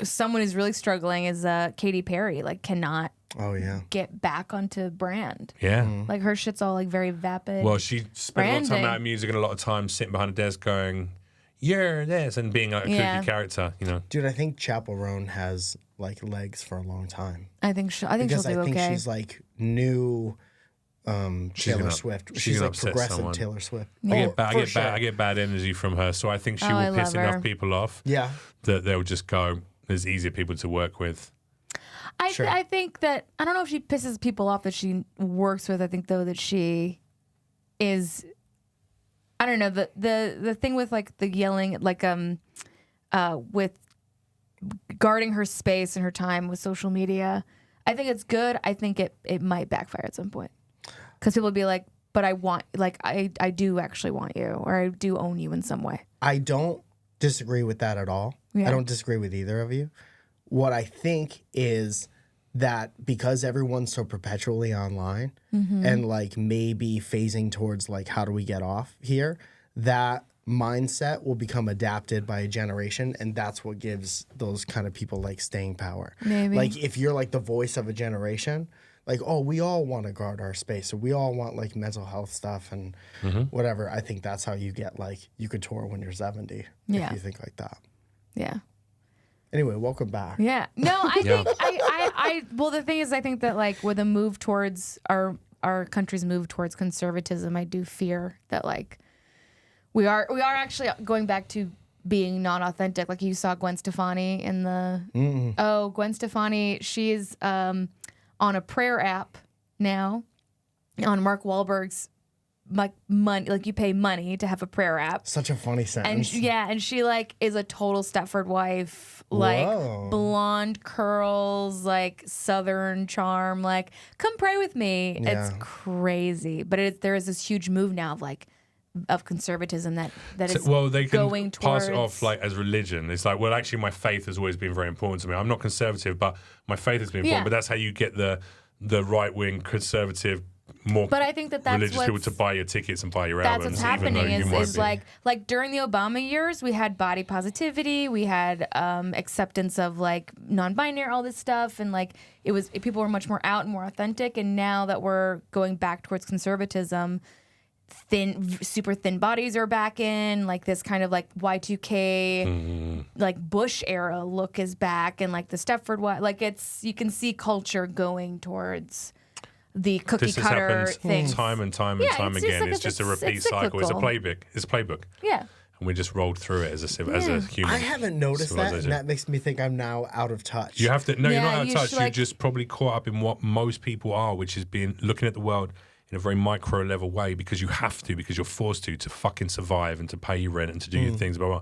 someone who's really struggling is Katy Perry. Like cannot. Oh yeah. Get back onto brand. Yeah. Like her shit's all like very vapid. Well, she spent a lot of time branding. out of music and a lot of time sitting behind a desk going, "You're this," and being like a kooky character, you know. Dude, I think Chappell Roan has like legs for a long time. I think she'll Because do I think okay. she's like new Taylor Swift. She's like upset progressive someone. Taylor Swift. I get bad energy from her, so I think she I will piss love her. enough people off. Yeah. That they'll just go. There's easier people to work with. I think that I don't know if she pisses people off that she works with. I think though that she is. I don't know the thing with like the yelling like with guarding her space and her time with social media. I think it's good. I think it might backfire at some point because people will be like, "But I want I do actually want you, or I do own you in some way." I don't disagree with that at all. Yeah. I don't disagree with either of you. What I think is that because everyone's so perpetually online and like maybe phasing towards like how do we get off here, that mindset will become adapted by a generation, and that's what gives those kind of people like staying power. Maybe. Like if you're like the voice of a generation, like, oh, we all want to guard our space, so we all want like mental health stuff and whatever. I think that's how you get like you could tour when you're 70 if you think like that. Yeah. Anyway, welcome back. Yeah. No, I think I well, the thing is, I think that like with a move towards our country's move towards conservatism, I do fear that like we are actually going back to being non-authentic. Like you saw Gwen Stefani in the Gwen Stefani, she's on a prayer app now on Mark Wahlberg's like money, like you pay money to have a prayer app. Such a funny sentence. And she like is a total Stepford wife, like blonde curls, like Southern charm, like come pray with me. Yeah. It's crazy, but there is this huge move now of conservatism that is they can going towards pass it off like as religion. It's like, well, actually, my faith has always been very important to me. I'm not conservative, but my faith has been important. But that's how you get the right wing conservative. But I think that's religious people to buy your tickets and buy your albums. albums. That's what's happening is like during the Obama years, we had body positivity, we had acceptance of like non-binary, all this stuff, and like people were much more out and more authentic. And now that we're going back towards conservatism, super thin bodies are back in. Like this kind of like Y2K, like Bush era look is back, and like the Stepford wife, like you can see culture going towards the cookie cutter thing. Time and time and time again. It's just a repeat cycle. It's a playbook. It's a playbook. Yeah. And we just rolled through it as a human. I haven't noticed that, and that makes me think I'm now out of touch. You have to. No, you're not out of touch. You're just probably caught up in what most people are, which is looking at the world in a very micro level way because you have to, because you're forced to fucking survive and to pay your rent and to do your things. Blah, blah.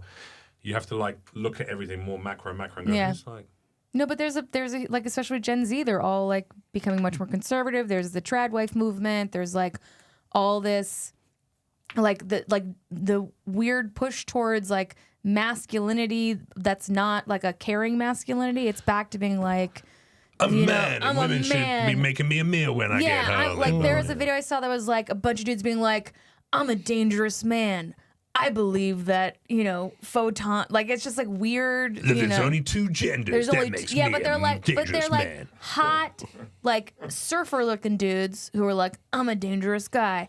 You have to like look at everything more macro and go. It's like. No, but there's a like, especially Gen Z, they're all like becoming much more conservative. There's the trad wife movement. There's like all this like the weird push towards like masculinity that's not like a caring masculinity. It's back to being like I'm and women should be making me a meal when I get home. There was a video I saw that was like a bunch of dudes being like, I'm a dangerous man. I believe that, photon, like it's just like weird. There's only two genders. But they're like hot, like surfer looking dudes who are like, I'm a dangerous guy.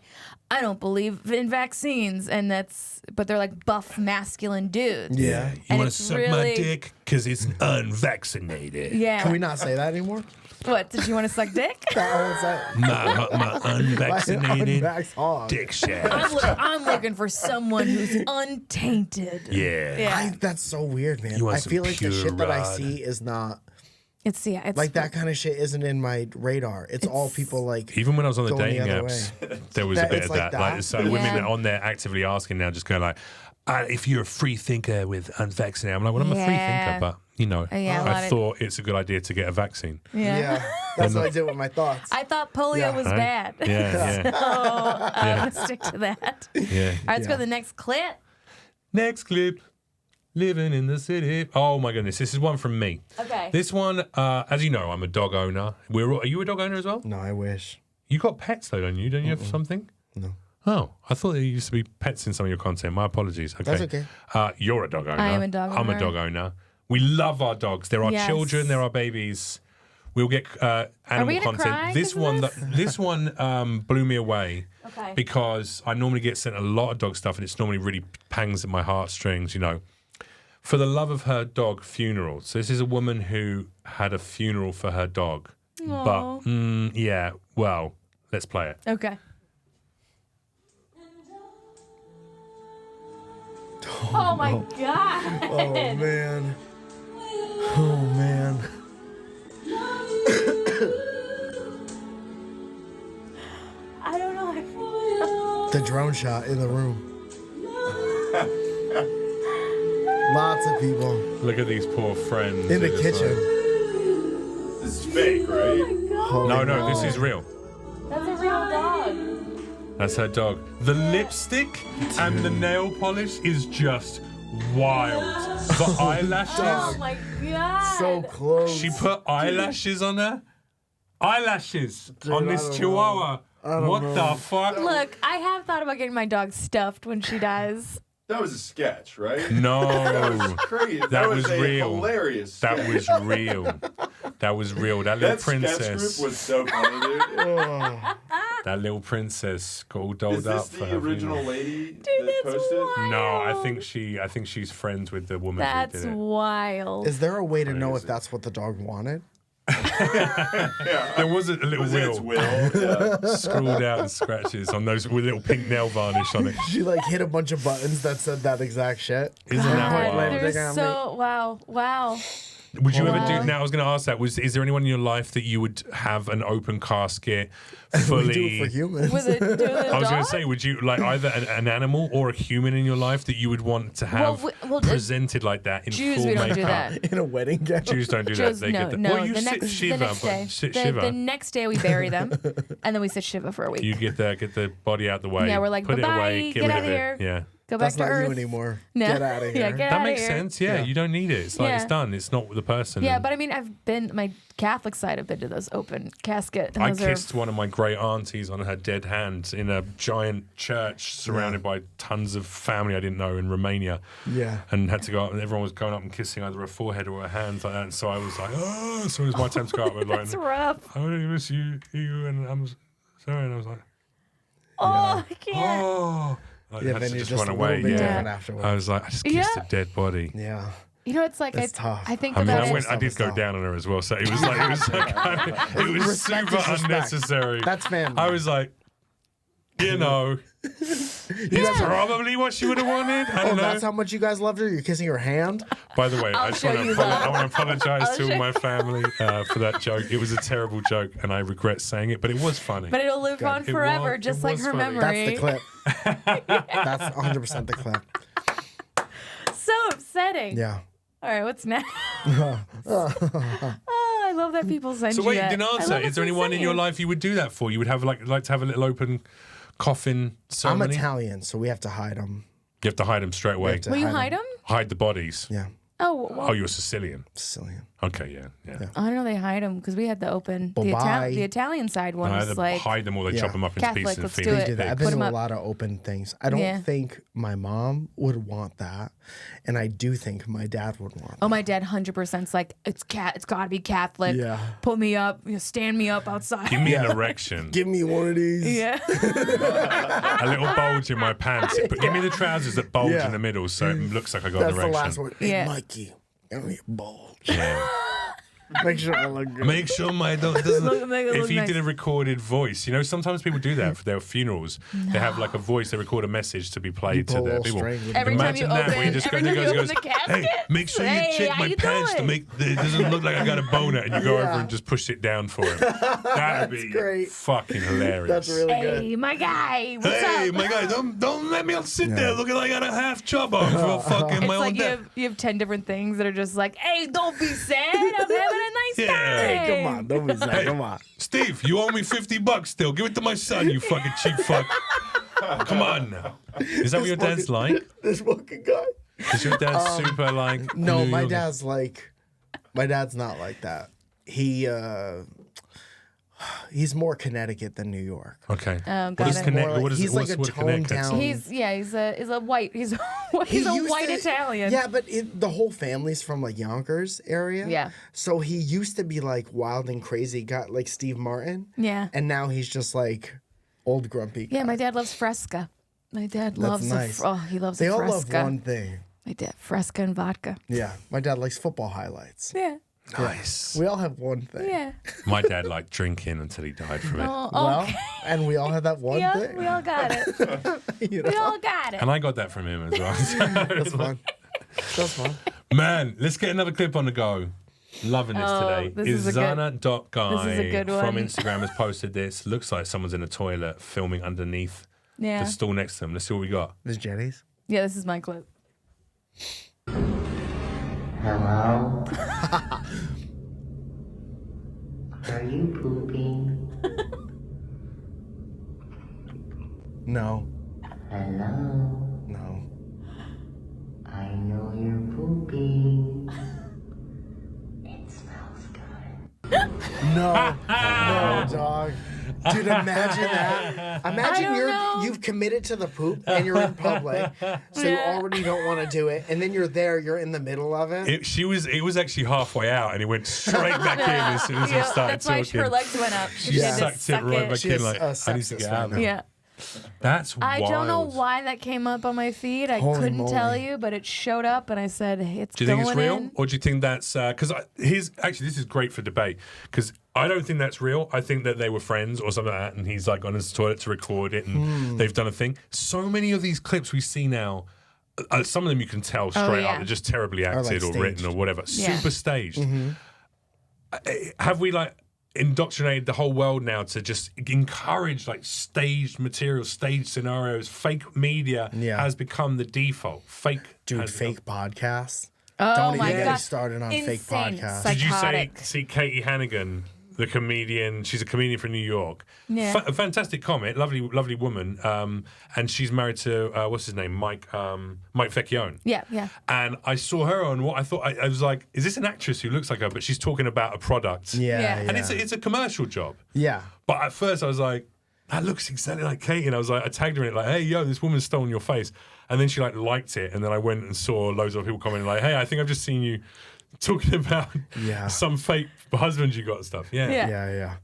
I don't believe in vaccines, but they're like buff masculine dudes. Yeah, you want to suck my dick because it's unvaccinated. Yeah, can we not say that anymore? What, did you want to suck dick? my unvaccinated dick shaft. I'm looking for someone who's untainted. Yeah. That's so weird, man. I feel like the shit that I see is not. It's like that kind of shit isn't in my radar. It's all people like. Even when I was on the dating apps, there was a bit of that. Like, so women are on there actively asking now, just going like, if you're a free thinker with unvaccinated, I'm like, well, I'm a free thinker, but. I thought it's a good idea to get a vaccine. Yeah. That's what I did with my thoughts. I thought polio was bad. Yeah. So stick to that. Yeah. All right, let's go to the next clip. Next clip. Living in the city. Oh my goodness, this is one from me. Okay. This one, as you know, I'm a dog owner. Are you a dog owner as well? No, I wish. You got pets though, don't you? Don't you have something? No. Oh, I thought there used to be pets in some of your content. My apologies. Okay. That's okay. You're a dog owner. I am a dog owner. I'm a dog owner. We love our dogs. They're our children. They're our babies. We'll get animal content. This one blew me away because I normally get sent a lot of dog stuff, and it's normally really pangs at my heartstrings. For the love of her dog funeral. So this is a woman who had a funeral for her dog. Aww. But well, let's play it. Okay. Oh my God. Oh man. Oh man. I don't know. The drone shot in the room. Lots of people. Look at these poor friends. In the kitchen. This is fake, right? Oh my God. No, this is real. That's a real dog. That's her dog. The lipstick and the nail polish is just wild. The eyelashes. Oh my God. So close. She put eyelashes on her. Eyelashes on this chihuahua. What the fuck? Look, I have thought about getting my dog stuffed when she dies. That was a sketch, right? No. That was crazy. That was a real. Hilarious sketch. That was real. That was real. That little princess. That sketch group was so funny, dude. That little princess got all dolled up. Is this the original lady that posted? wild. No, I think she's friends with the woman who That's did it. wild. Is there a way to know if that's what the dog wanted? There was a little wheel Yeah. scrawled out and scratches on those with little pink nail varnish on it. She like hit a bunch of buttons that said that exact shit. Isn't that God, wild? they're There's so wow. Would you ever do? Now I was going to ask that. Is there anyone in your life that you would have an open casket fully? We do it for humans. Was it? I was going to say, would you like either an animal or a human in your life that you would want to have presented like that in Jews, full we don't makeup? do that. In a wedding gown. Jews don't do Jews, that. They get that. no. Well, you the sit next, shiva, the next day. but sit the, shiva. the next day we bury them, and then we sit shiva for a week. You get the body out the way. Yeah, we're like, put it bye-bye, away, get rid out of of here. it. Yeah. Go back That's to not Earth. you anymore. No. Get out of here. Yeah, get That out makes of here. sense. Yeah, you don't need it. It's like Yeah. it's done. It's not the person. Yeah, And but I mean, I've been my Catholic side. I've been to those open casket. And I those kissed one of my great aunties on her dead hand in a giant church surrounded by tons of family I didn't know in Romania. Yeah. And had to go up, and everyone was going up and kissing either her forehead or her hands like that. And so I was like, oh, as soon as my time to go up, I was like, That's rough. I really miss you, and I'm sorry. And I was like, Oh, I can't. oh. I Yeah, had then to you're just just run a little away. bit Yeah. different afterwards. I was like, I just kissed a dead body. Yeah. You know, it's like It's tough. I think I mean, about it. I did go down on her as well, so it was like it was Respect super is respect. unnecessary. That's family. I was like, you know, it's probably what she would have wanted. I Oh, don't know. that's how much you guys loved her? You're kissing her hand? By the way, I I'll just show want to you love. I want to apologize I'll to show my family for that joke. It was a terrible joke, and I regret saying it, but it was funny. But it'll live on It forever, was- just it like was her funny. memory. That's the clip. That's 100% the clip. So upsetting. Yeah. All right, what's next? Oh, I love that people send So you wait, you that. didn't I answer. love Is there that anyone in send your you. life you would do that for? You would have like to have a little open coffin I'm ceremony? Italian, so we have to hide them. You have to hide them straight away. have to Will you hide hide them? Hide the bodies. Yeah. Oh, well, Oh, you're Sicilian. Sicilian. Okay, yeah. I don't know. They hide them because we had the open. The, Bye-bye. the Italian side one I was either like hide them or they Yeah. chop them up into Catholic, pieces and let's feed do them it. to Do that. I've pigs. been Put to 'em a up. lot of open things. I don't Yeah. think my mom would want that, and I do think my dad would want Oh, that. my dad 100% is like, it's got to be Catholic. Yeah. Put me up, stand me up outside. Give me an erection. Give me one of these. yeah. A little bulge in my pants. But give me the trousers that bulge Yeah. in the middle so it looks like I got That's an the erection. last one. Hey, Yeah. Mikey, give me a bulge. Yeah. Make sure I look good. Make sure my dog doesn't. Make it If look you nice. did a recorded voice, you know, sometimes people do that for their funerals. They have like a voice, they record a message to be played pull to a their little people. string with Every time you Imagine that, where you open- just every go, time you goes, open the hey, casket, make sure you hey, check how my you pants to doing? make it doesn't look like I got a boner, and you go Yeah. over and just push it down for him. That'd be great. fucking hilarious. That's really good. Hey, my guy. What's Hey, up? my guy, don't let me sit there looking like I got a half chub on for fucking It's my own like death. you have 10 different things that are just like, hey, don't be sad. I'm having a nice Yeah. time. Hey, come on. Don't be sad. Come on. Steve, you owe me $50 still. Give it to my son, you fucking cheap fuck. Come on now. Is that what your dad's like? This fucking guy. Is your dad super like? No, New my York? dad's not like that. He's more Connecticut than New York. Okay. Got What is it. Connect? More like- What is he's what's like a what toned Connecticut? down- He's a white he's a He used white to- Italian. Yeah, but the whole family's from like Yonkers area. Yeah. So he used to be like wild and crazy, got like Steve Martin. Yeah. And now he's just like old grumpy. Yeah, guy. my dad loves Fresca. My dad That's loves nice. he loves They a all Fresca. love one thing. My dad, Fresca and vodka. Yeah. My dad likes football highlights. Yeah. Nice. We all have one thing. Yeah. My dad liked drinking until he died from it. Oh, Well, okay. and we all have that one Yeah, thing. we all got it. You We know? all got it. And I got that from him as well. That's fun. That's fun. Man, let's get another clip on the go. Loving this today. this is a good- Izana.guy this is a good from one. Instagram has posted this. Looks like someone's in a toilet filming underneath Yeah. the stool next to them. Let's see what we got. Miss Jenny's. Yeah, this is my clip. Hello? Are you pooping? No. Hello? No. I know you're pooping. It smells good. No. No, dog. Dude, imagine that. Imagine you've committed to the poop and you're in public, so you already don't want to do it, and then you're there, you're in the middle of it. It was actually halfway out, and it went straight back in as soon as we started talking. That's why her legs went up. She sucked it right back in. Like, I need to get out of there. Yeah. That's wild. I don't know why that came up on my feed. I couldn't tell you, but it showed up, and I said, hey, it's going in. Do you think it's real? Or do you think that's... Because actually, this is great for debate, because I don't think that's real. I think that they were friends or something like that, and he's like on his toilet to record it, and they've done a thing. So many of these clips we see now, some of them you can tell straight up, they're just terribly acted or written or whatever. Yeah. Super staged. Have we indoctrinated the whole world now to just encourage staged material, staged scenarios? Fake media has become the default. Fake podcasts. Oh, don't my even God. get started on fake podcasts. Did you see Katie Hannigan, the comedian? She's a comedian from New York. Yeah. A fantastic comic, lovely woman. And she's married to what's his name, Mike Vecchione. Yeah. And I saw her on what I thought. I was like, is this an actress who looks like her? But she's talking about a product. Yeah. And it's a commercial job. Yeah. But at first I was like, that looks exactly like Katie. And I was like, I tagged her in it like, hey, yo, this woman's stolen your face. And then she liked it. And then I went and saw loads of people commenting like, hey, I think I've just seen you talking about some fake husband you got and stuff. Yeah.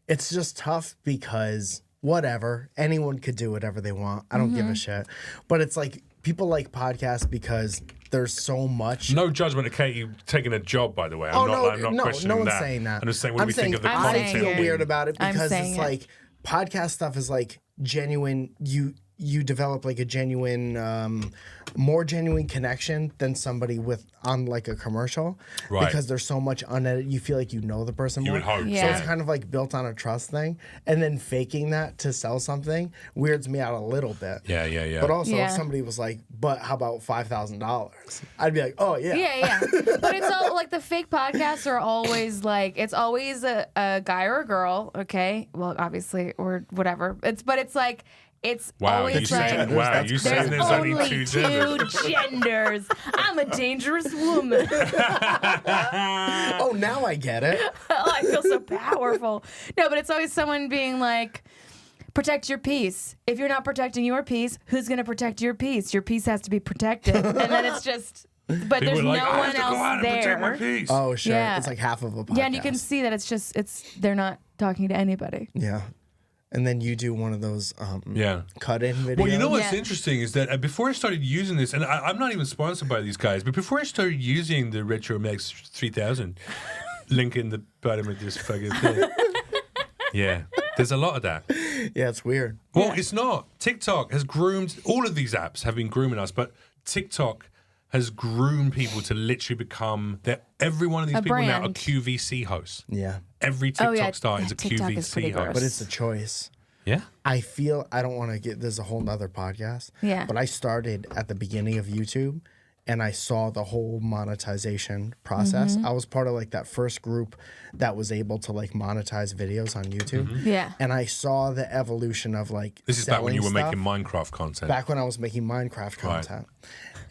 It's just tough because whatever, anyone could do whatever they want. I don't give a shit. But it's like people like podcasts because there's so much. No judgment of Katie taking a job, by the way. I'm not questioning no one's that. saying that. I'm just saying, what do we think of the content? I feel weird about it because it's like podcast stuff is like genuine. You develop like a genuine, more genuine connection than somebody on like a commercial, right? Because there's so much unedited. You feel like you know the person more. You would hope. So it's kind of like built on a trust thing, and then faking that to sell something weirds me out a little bit. Yeah. But also, if somebody was like, "But how about $5,000?" I'd be like, "Oh yeah." Yeah. But it's all like the fake podcasts are always like it's always a guy or a girl. Okay, well, obviously or whatever. It's like. It's always like you saying there's only two genders. I'm a dangerous woman. Oh, now I get it. Oh, I feel so powerful. No, but it's always someone being like, protect your peace. If you're not protecting your peace, who's going to protect your peace? Your peace has to be protected. And then it's just... But people there's like, no one else there. My peace. Oh, sure. Yeah. It's like half of a podcast. Yeah, and you can see that they're not talking to anybody. Yeah. And then you do one of those cut-in videos. Well, you know what's interesting is that before I started using this, and I'm not even sponsored by these guys, but before I started using the Retro Max 3000, link in the bottom of this fucking thing. Yeah, there's a lot of that. Yeah, it's weird. Well, it's not. TikTok has groomed, all of these apps have been grooming us, but TikTok has groomed people to literally become, every one of these people now are QVC hosts. Yeah. Every TikTok star is a QVC host. But it's a choice. Yeah. I don't want to get, this is a whole nother podcast. Yeah. But I started at the beginning of YouTube and I saw the whole monetization process. I was part of like that first group that was able to like monetize videos on YouTube. Yeah. And I saw the evolution of like This is back when you were stuff. making Minecraft content. Back when I was making Minecraft content.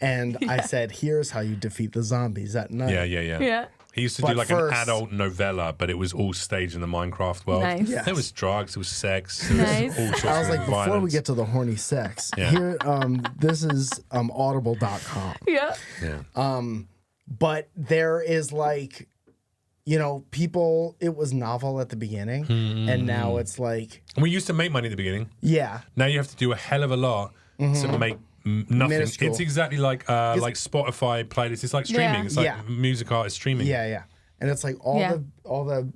And I said, here's how you defeat the zombies at night. Yeah. He used to do like an adult novella, but it was all staged in the Minecraft world. Nice. Yes. There was drugs, there was sex, there was all sorts I was of like, violence. before we get to the horny sex, here, this is audible.com. Yeah. But there is like, people, it was novel at the beginning, and now it's like... And we used to make money at the beginning. Yeah. Now you have to do a hell of a lot to make nothing. Minuscule. It's exactly like Spotify playlists. It's like streaming. It's like music artists streaming. Yeah. And it's like all the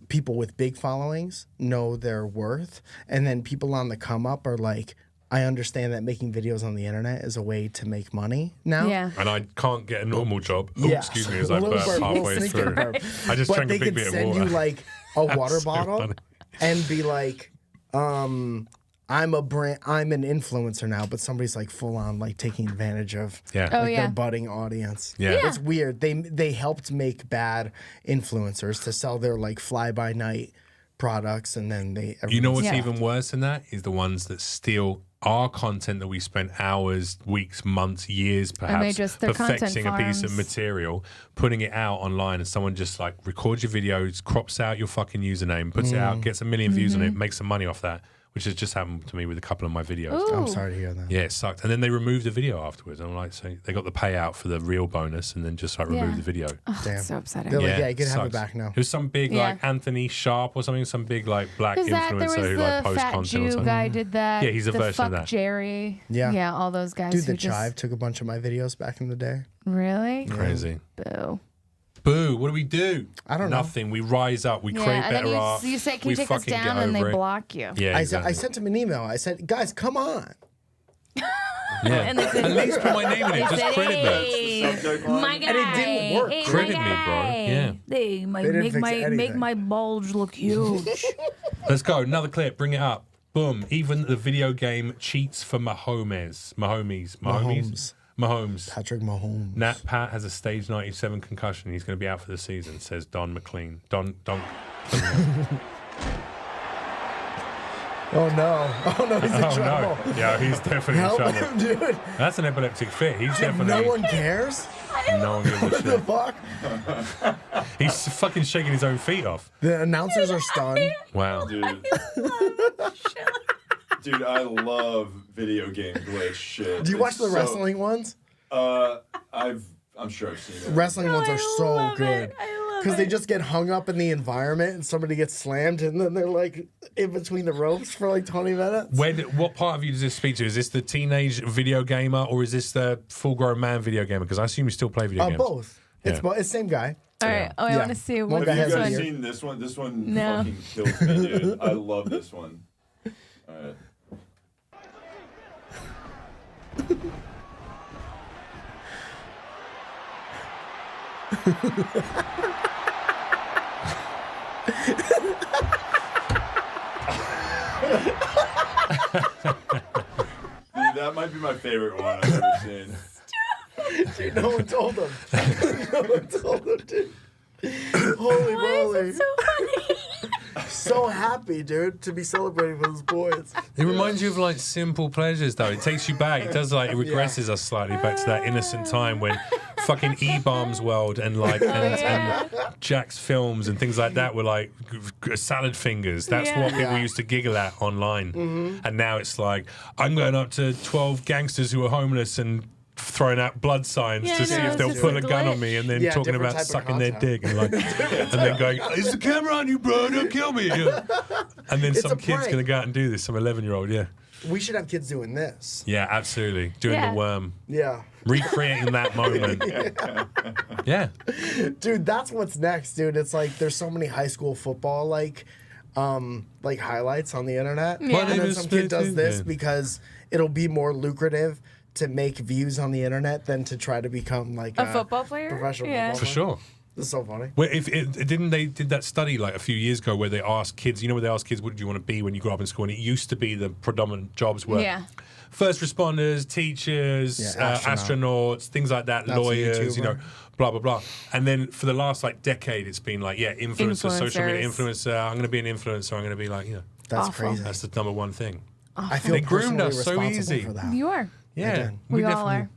people with big followings know their worth, and then people on the come up are like, I understand that making videos on the internet is a way to make money now. Yeah. And I can't get a normal job. Oh, Yeah. excuse me, as I Little burp burp, halfway little through. burp. I just drank a big bit of water. But they could send you like a water so bottle funny. and be like, I'm an influencer now, but somebody's like full on like taking advantage of their budding audience. Yeah. It's weird. They helped make bad influencers to sell their like fly by night products, and then You know what's even worse than that is the ones that steal our content that we spent hours, weeks, months, years, perhaps they're perfecting a content piece of farms. material, putting it out online, and someone just like records your videos, crops out your fucking username, puts it out, gets 1 million views on it, makes some money off that, which has just happened to me with a couple of my videos. Ooh. I'm sorry to hear that. Yeah, it sucked. And then they removed the video afterwards. I'm like, so they got the payout for the real bonus and then just like removed the video. Damn. So upsetting. They're like, yeah, you can have sucks. it back now. It was some big like Anthony Sharp or something, some big like black There influencer was who the like posts fat content or Jew something. guy did that. Yeah, he's a the version of fuck that. Jerry. Yeah. Yeah, all those guys. Dude, who the just, Chive took a bunch of my videos back in the day. Really? Crazy. Boo. Boo, what do we do? I don't know. Nothing. We rise up, we create and then better art. you say, can we you take us fucking get down? And they over it. block you. Yeah, I exactly. sent him an email. I said, guys, come on. Yeah. And they said, At least put my name in it. Just said, credit hey, me. Subject line. my guy. And it didn't work. Hey, Credit my me, bro. guy. Yeah. They might didn't make fix my anything. bulge look huge. Let's go. Another clip. Bring it up. Boom. Even the video game cheats for Mahomes. Patrick Mahomes. Nat Pat has a stage 97 concussion. He's going to be out for the season, says Don McLean. Don. Oh no! Oh no! He's in Oh, trouble. no. Yeah, he's definitely Help in trouble. him, dude. That's an epileptic fit. He's definitely. No one cares. No one gives a What the shit. fuck? He's fucking shaking his own feet off. The announcers are stunned. Wow. Dude, I love video game glitch shit. Do you watch It's the wrestling ones? I'm sure I've seen it. Wrestling ones are so love good it. I love because they it. just get hung up in the environment and somebody gets slammed and then they're like in between the ropes for like 20 minutes. What part of you does this speak to? Is this the teenage video gamer or is this the full-grown man video gamer? Because I assume you still play video games. Both. Yeah. It's the same guy. All right. Oh, I Yeah. want to see One what guy Have has you a guys beard. seen this one? This one No. fucking kills me, dude. I love this one. All right. Dude, that might be my favorite one I've ever seen. Dude, no one told him. No one told him, dude. Holy moly. so funny? So happy, dude, to be celebrating with his boys. It reminds you of like simple pleasures, though. It takes you back. It does like it regresses us slightly back to that innocent time when fucking E-Bombs World and like and Jack's Films and things like that were like salad fingers. That's what people used to giggle at online. And now it's like I'm going up to 12 gangsters who are homeless and throwing out blood signs to see if they'll pull a gun on me, and then talking different about type of sucking their content. dick and like, and then going, "Is the camera on you, bro? Don't kill me!" Yeah. And then It's some a kid's prank. gonna go out and do this. Some 11-year-old, yeah, We should have kids doing this. yeah, absolutely, doing the worm, Yeah. recreating that moment. Yeah, Dude, that's what's next, dude. It's like there's so many high school football like highlights on the internet. Yeah. And then some kid does this Yeah. because it'll be more lucrative to make views on the internet than to try to become like A football player? professional Yeah. football for player. sure. This is so funny. Well, didn't they did that study like a few years ago where they asked kids, where they asked kids, what did you want to be when you grew up in school? And it used to be the predominant jobs were first responders, teachers, astronauts, things like that, That's a lawyers, YouTuber. blah, blah, blah. And then for the last like decade, it's been like, influencer, social media Influencers. influencer. I'm going to be an influencer. I'm going to be like, That's Awful. crazy. that's the number one thing. I feel They groomed personally us so responsible easy. for that. You are. Yeah, did. We all definitely- are.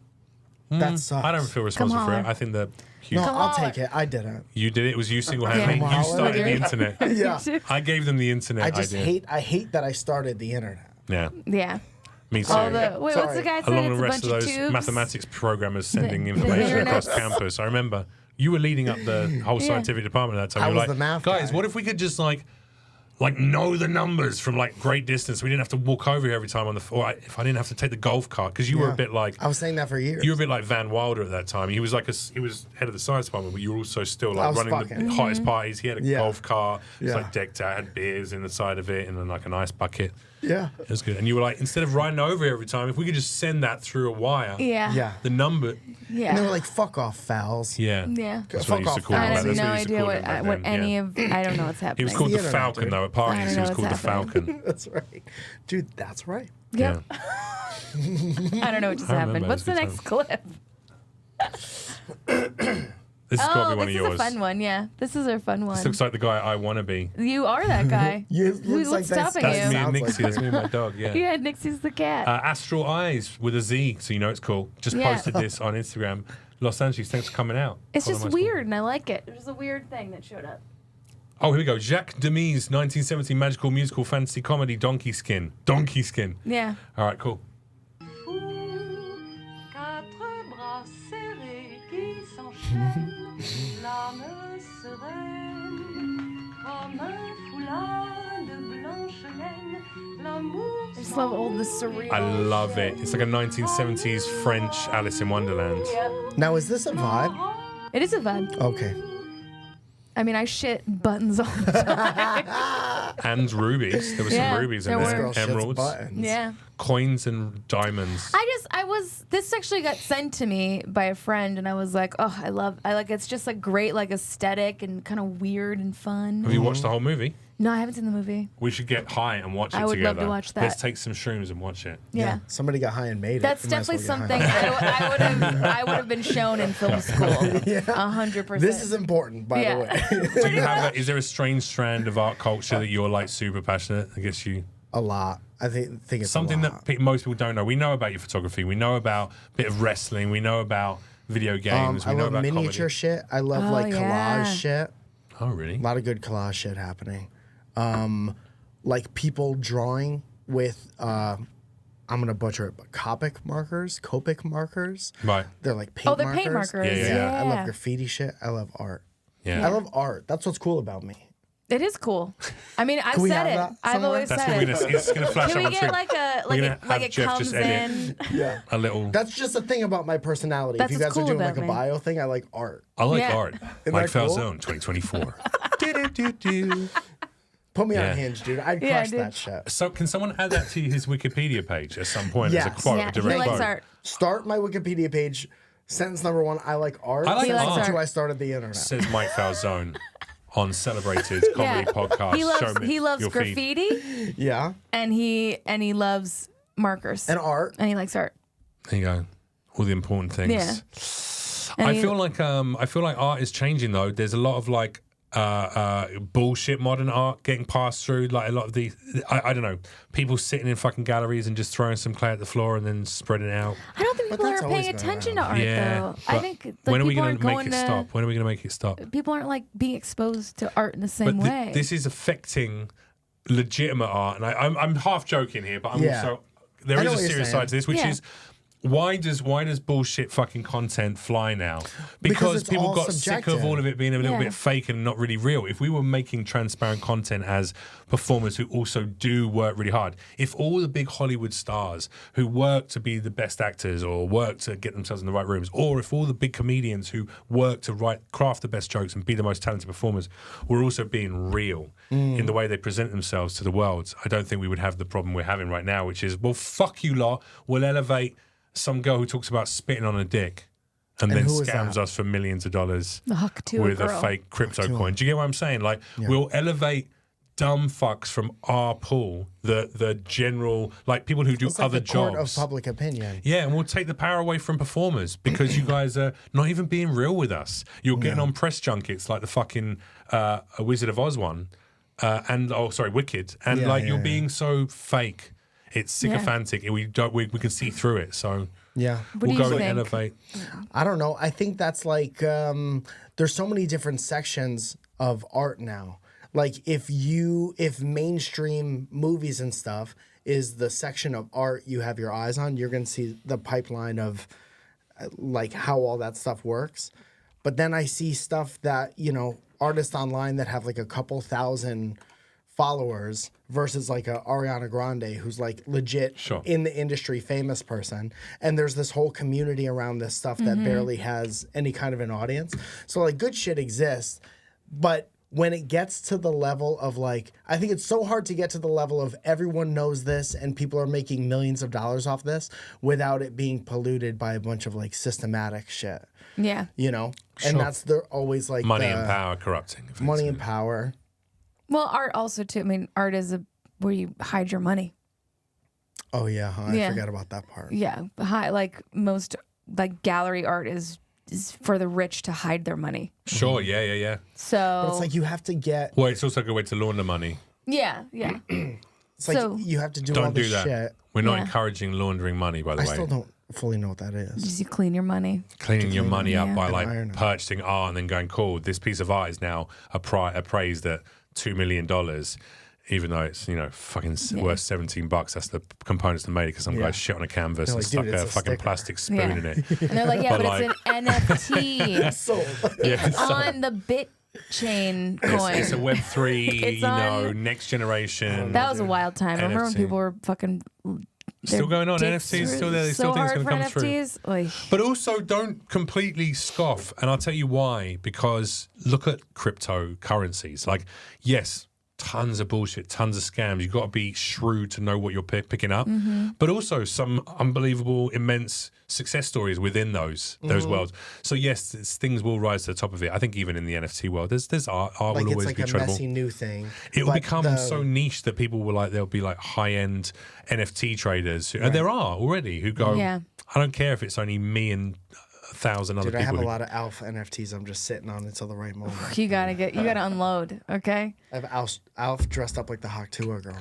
That sucks. I don't feel responsible for it. holler. I think that No, Come I'll on. take it. I didn't. you did it. It was you single-handedly. Come You on. started the internet. Yeah. I gave them the internet I just idea. hate that I started the internet. Yeah, Yeah. me too. All the, what's Sorry. the guy said? Along It's the a rest bunch of of those tubes. mathematics programmers sending The information internet. across campus. I remember you were leading up the whole scientific department at that time. I You were was like, the math guys, guy. what if we could just like know the numbers from like great distance? We didn't have to walk over here every time on the. Or if I didn't have to take the golf cart because you were a Yeah. bit like. I was saying that for years. You were a bit like Van Wilder at that time. He was like he was head of the science department, but you were also still I like was running fucking- the hottest parties. He had a Yeah. golf cart. It was Yeah. like decked out, had beers in the side of it, and then like an ice bucket. Yeah. It was good. And you were like, instead of riding over every time, if we could just send that through a wire, Yeah. Yeah. the number. Yeah. And they were like, fuck off, fouls. Yeah. Yeah. That's Fuck what he used to off, call him. I That's have That's no what he used to idea call what him back what then, any yeah. of. I don't know what's happening. He was called The the internet, Falcon, dude. though. At I parties, don't he know was what's called the happening. Falcon. That's right. Dude, that's right. Yep. Yeah. I don't know what just I happened. remember What's the those next clip? This has got to be one of this yours. is a fun one. Yeah, this is a fun one. This looks like the guy I want to be. You are that guy. Looks like stopping That's me you? and Nixie. That's me and my dog, yeah. Yeah, Nixie's the cat. Astral Eyes with a Z, so you know it's cool. Just posted this on Instagram. Los Angeles, thanks for coming out. It's Follow just my weird, and I like it. It was a weird thing that showed up. Oh, here we go. Jacques Demi's 1970 magical musical fantasy comedy Donkey Skin. Donkey Skin. Yeah. All right, cool. I just love all the surreal. I love it. It's like a 1970s French Alice in Wonderland. Yep. Now, is this a vibe? It is a vibe. Okay. I mean, I shit buttons all the time. And rubies. There were some rubies in there. Emeralds. Yeah. Coins and diamonds. This actually got sent to me by a friend, and I was like, oh, I like, it's just like great, like aesthetic and kind of weird and fun. Have you watched the whole movie? No, I haven't seen the movie. We should get high and watch it together. I would love to watch that. Let's take some shrooms and watch it. Yeah. Somebody got high and made it. That's definitely something I would have been shown in film school. 100%. This is important, by the way. Do you have is there a strange strand of art culture that you're like super passionate? I guess you. A lot. I think it's something a lot. that most people don't know. We know about your photography. We know about a bit of wrestling. We know about video games. I we know love about miniature comedy. shit. I love collage shit. Oh, really? A lot of good collage shit happening. Like people drawing with I'm gonna butcher it, but Copic markers. Right. They're like paint markers. Paint markers. Yeah. I love graffiti shit. I love art. Yeah. I love art. That's what's cool about me. It is cool. I mean, I've we said have it. that I've always That's said what it. it's gonna flash Can up we on get screen. like a We're gonna like have it Jeff comes just edit in? Yeah. a little. That's just a thing about my personality. That's if you what's guys are cool doing like about a me. bio thing, I like art. I like Yeah. art. Isn't Like that cool? Falzone 2024. Do-do-do-do. Put me Yeah. on Hinge, dude. I'd Yeah, crush dude. that shit. So can someone add that to his Wikipedia page at some point as a Yes. quote, Yeah, a he direct likes quote? art. Start my Wikipedia page. Sentence number 1, I like art. I like He likes art. art. Until I started the internet. Says Mike Falzone on Celebrated Comedy Podcast. He loves your feed. graffiti, Yeah. and he loves markers And art. and he likes art. There you go. All the important things. Yeah. And I he- feel like art is changing though. There's a lot of like bullshit modern art getting passed through. Like a lot of the I don't know, people sitting in fucking galleries and just throwing some clay at the floor and then spreading it out. I don't think But people that's are always paying been attention to around. art Yeah. though. I but think like, when are we people going aren't to make going it to stop? When are we going to make it stop? people aren't like being exposed to art in the same But way. this is affecting legitimate art, and I'm half joking here, but I'm Yeah. also there I is know a what you're serious saying. side to this, which Yeah. is why does bullshit fucking content fly now? Because Because it's people all got sick of subjective. all of it being a little Yeah. bit fake and not really real. If we were making transparent content as performers who also do work really hard, if all the big Hollywood stars who work to be the best actors or work to get themselves in the right rooms, or if all the big comedians who work to craft the best jokes and be the most talented performers were also being real in the way they present themselves to the world, I don't think we would have the problem we're having right now, which is, well, fuck you lot, we'll elevate some girl who talks about spitting on a dick and then who is scams that? us for millions of dollars Hook to with a a girl. fake crypto coin. Do you get what I'm saying? Like, we'll elevate dumb fucks from our pool, the general, like people who do It's like other the court jobs. of public opinion. Yeah, and we'll take the power away from performers because you guys are not even being real with us. You're getting on press junkets like the fucking A Wizard of Oz one, Wicked, and you're being so fake. It's sycophantic, and we can see through it. So Yeah. What we'll do go you and think? elevate. I don't know. I think that's like there's so many different sections of art now. Like if mainstream movies and stuff is the section of art you have your eyes on, you're going to see the pipeline of like how all that stuff works. But then I see stuff that, artists online that have like a couple thousand followers versus like a Ariana Grande who's like legit in the industry famous person, and there's this whole community around this stuff that barely has any kind of an audience. So like good shit exists, but when it gets to the level of like, I think it's so hard to get to the level of everyone knows this and people are making millions of dollars off this without it being polluted by a bunch of like systematic shit. Yeah. And they're always like Money and power corrupting. Money and power. Well, art also too. I mean, art is where you hide your money. Oh yeah, I Yeah. forgot about that part. Yeah, like most like gallery art is for the rich to hide their money. Sure, yeah. So But it's like you have to get. Well, it's also a good way to launder money. yeah. It's like you have to do all Don't do this that. shit. We're not Yeah. encouraging laundering money, by the I way. still don't fully know what that is. Just you clean your money. Cleaning your money up by And like iron it. purchasing art and then going, cool, this piece of art is now appraised at $2 million, even though it's, fucking worth $17. That's the components that made it because some guy shit on a canvas They're and like, stuck dude, a it's a fucking sticker. plastic spoon Yeah. in it. And they're like, yeah, But but it's an NFT. Sold. It's on the BitChain coin. It's a Web3, It's on- next generation. That was a wild time. Remember when NFT. people were fucking Still going on. dicks NFTs were still there. They so still think it's hard going to for come NFTs? through. Like, But also don't completely scoff. And I'll tell you why. Because look at cryptocurrencies. Like, yes, tons of bullshit, tons of scams. You've got to be shrewd to know what you're picking up. But also some unbelievable, immense success stories within those worlds. So yes, things will rise to the top of it. I think even in the NFT world, there's art. Art Like will it's always like be a tradable. messy new thing. It will But become so niche that people will there'll be like high-end NFT traders, and there are already who go, Yeah. I don't care if it's only me and 1,000 other Dude, I people. have a lot of Alf NFTs I'm just sitting on until the right moment. you gotta unload, okay? I have Alf dressed up like the Haktua girl.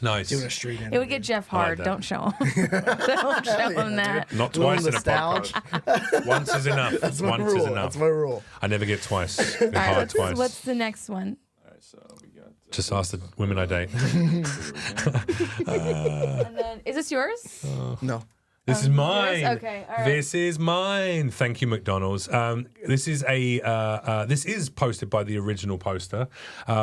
Nice. Doing a street interview. It would get Jeff like hard. that. Don't show him. Don't show him that. Not Little twice in a nostalgia. podcast. Once is enough. That's my Once rule. is enough. That's my rule. I never get twice. Get All right, hard twice. what's the next one? Just ask the women I date. And then, is this yours? No. This is mine. yours? Okay, all right. This is mine. Thank you, McDonald's. This is posted by the original poster.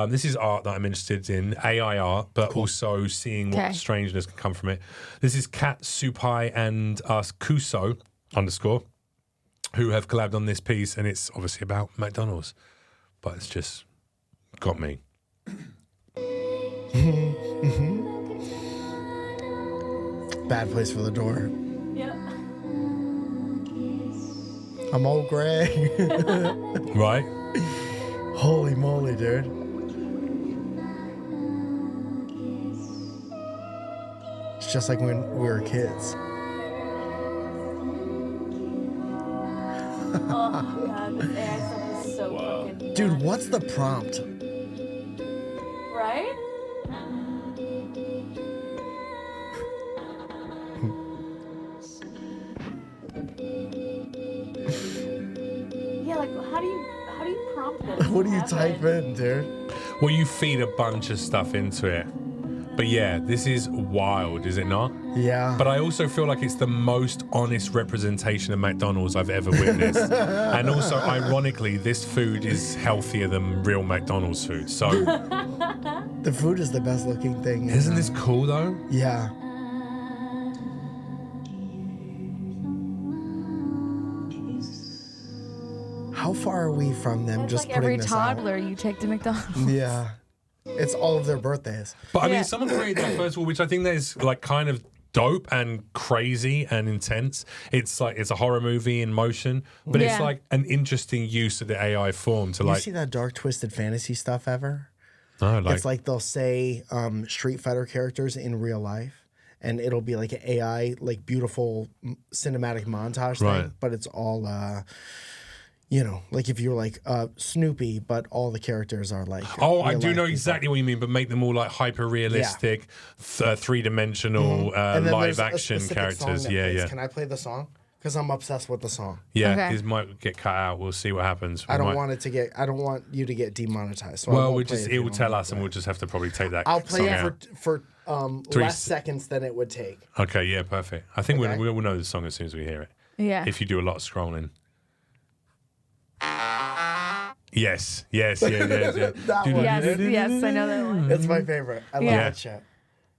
This is art that I'm interested in, AI art, but also seeing what Okay. strangeness can come from it. This is Kat Supai and Kuso _ who have collabed on this piece, and it's obviously about McDonald's, but it's just got me. Bad place for the door. Yeah. I'm old Greg. Right? Holy moly, dude. It's just like when we were kids. Oh god, this AI stuff is so fucking Dude, what's the prompt? right? Yeah, like how do you prompt this? What do you Have type it? in, dude? Well, you feed a bunch of stuff into it. But yeah, this is wild, is it not? Yeah. But I also feel like it's the most honest representation of McDonald's I've ever witnessed. And also, ironically, this food is healthier than real McDonald's food. So, The food is the best looking thing. isn't this cool though? Yeah. How far are we from them That's just like putting every this toddler you take to McDonald's. out? Yeah. It's all of their birthdays. But I mean, Yeah. someone created that first of all, which I think that is like kind of dope and crazy and intense. It's like it's a horror movie in motion, but it's Yeah. like an interesting use of the AI form to You like. see that dark twisted fantasy stuff ever? Oh, like It's like they'll say Street Fighter characters in real life, and it'll be like an AI, like beautiful cinematic montage Right. thing, but it's all, like if you're like Snoopy, but all the characters are like. Oh, I real do life know people. exactly what you mean, but make them all like hyper realistic, three-dimensional And then live there's a action specific characters. song that Yeah, plays. yeah. Can I play the song? Because I'm obsessed with the song. Yeah, Okay. this might get cut out. We'll see what happens. I don't might- want it to get. I don't want you to get demonetized. So I Well, won't play if it you will don't tell want us, to and play we'll just have to probably take that. I'll play song it out. for Three less s- seconds than it would take. Okay, yeah, perfect. I think Okay. we'll know the song as soon as we hear it. Yeah. If you do a lot of scrolling. Yes, yes, yeah. That one. Yes, I know that one. It's my favorite. I love Yeah. that shit.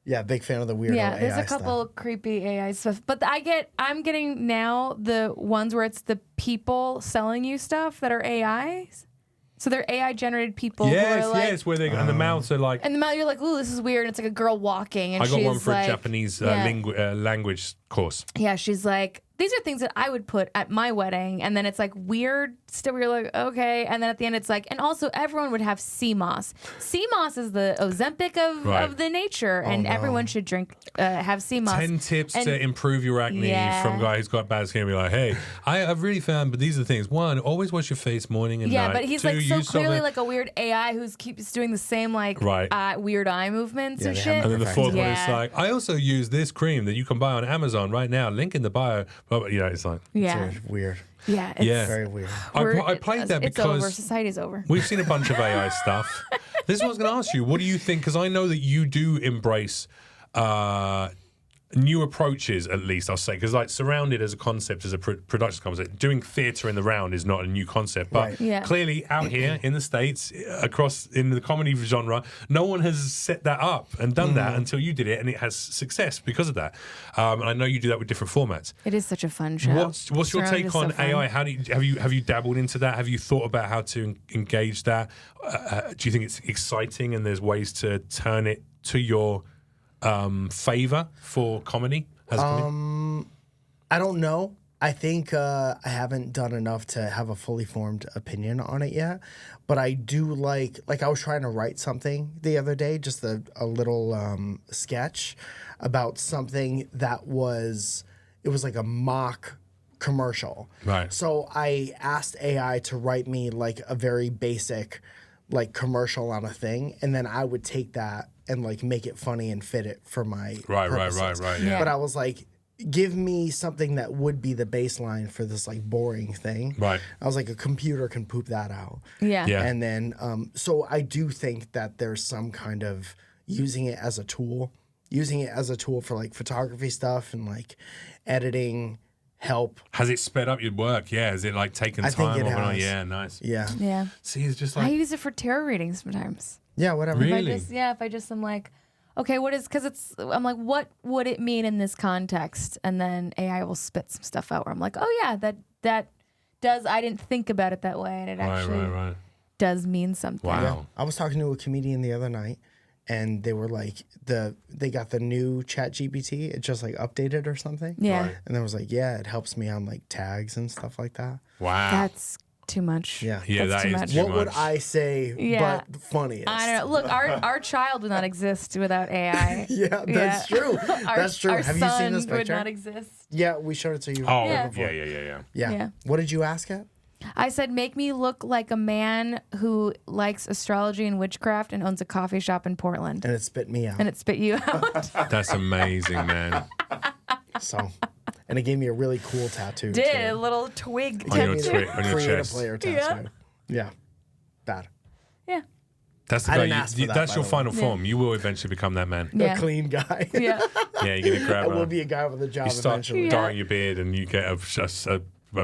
Yeah, big fan of the weirdo Yeah, there's AI a couple creepy AI stuff, but I'm getting now the ones where it's the people selling you stuff that are AIs. So they're AI generated people. Yes, who are like, yes, where they and the mouths are like. And the mouth, you're like, ooh, this is weird. And it's like a girl walking, and I got she's one for like, a Japanese yeah. language course. Yeah, she's like, these are things that I would put at my wedding, and then it's like weird. Still, we're like, okay, and then at the end, it's like, and also everyone would have sea moss. Sea moss is the Ozempic of the nature, and everyone should have sea moss. 10 tips to improve your acne from a guy who's got bad skin. Be like, hey, I've really found, but these are the things. One, always wash your face morning and night. Yeah, but he's Two, like so use clearly something- like a weird AI who's keeps doing the same like weird eye movements and they shit. have And then the fourth one is Yeah. like, I also use this cream that you can buy on Amazon right now. Link in the bio. But, you know, it's like, Yeah, It's weird. yeah, it's, Yeah. Very weird. I played that it's over. because Society's over. we've seen a bunch of AI stuff. This is what I was going to ask you. What do you think? Because I know that you do embrace new approaches, at least I'll say, because like Surrounded as a concept, as a production concept, doing theatre in the round is not a new concept, but Right. Yeah. clearly out here in the States, across in the comedy genre, no one has set that up and done that until you did it, and it has success because of that. And I know you do that with different formats. It is such a fun show. What's your Surrounded take is so on fun. AI? How do you have you dabbled into that? Have you thought about how to engage that? Do you think it's exciting and there's ways to turn it to your favor for comedy? As a comedian? I don't know. I think I haven't done enough to have a fully formed opinion on it yet. But I do like I was trying to write something the other day, just a little sketch about something that was like a mock commercial. Right. So I asked AI to write me like a very basic like commercial on a thing, and then I would take that and like make it funny and fit it for my purposes. Right. Yeah. But I was like, give me something that would be the baseline for this like boring thing. Right. I was like, a computer can poop that out. Yeah. Yeah. And then, so I do think that there's some kind of using it as a tool for like photography stuff and like editing help. Has it sped up your work? Yeah. Is it like taking I time? think it off and on? has. Yeah. Nice. Yeah. Yeah. See, it's just I like use it for tarot readings sometimes. Yeah, whatever. Really? If I just am like, okay, what is, because I'm like, what would it mean in this context? And then AI will spit some stuff out where I'm like, oh yeah, that does, I didn't think about it that way. And it actually does mean something. Wow. Yeah. I was talking to a comedian the other night, and they were like, they got the new Chat GPT. It just like updated or something. Yeah. Right. And they was like, yeah, it helps me on like tags and stuff like that. Wow. That's too much. Yeah. Yeah, That's that too is much. too What would much. I say Yeah. but funniest? I don't know. Look, our child would not exist without AI. Yeah, that's true. That's true. Our Have you seen son this would picture? not exist. Yeah, we showed it to you. Oh, Yeah. yeah. Yeah. What did you ask it? I said, make me look like a man who likes astrology and witchcraft and owns a coffee shop in Portland. And it spit me out. And it spit you out. That's amazing, man. So, and it gave me a really cool tattoo. Did too. a little twig On your tattoo. twig, on your Create chest. a player tattoo. Yeah. Bad. Yeah. That's the I guy. didn't ask for that, That's by your the way. final form. You will eventually become that man. Yeah. A clean guy. Yeah. Yeah, you're gonna grab I will a. be a guy with a job You start eventually. dyeing your beard, and you get a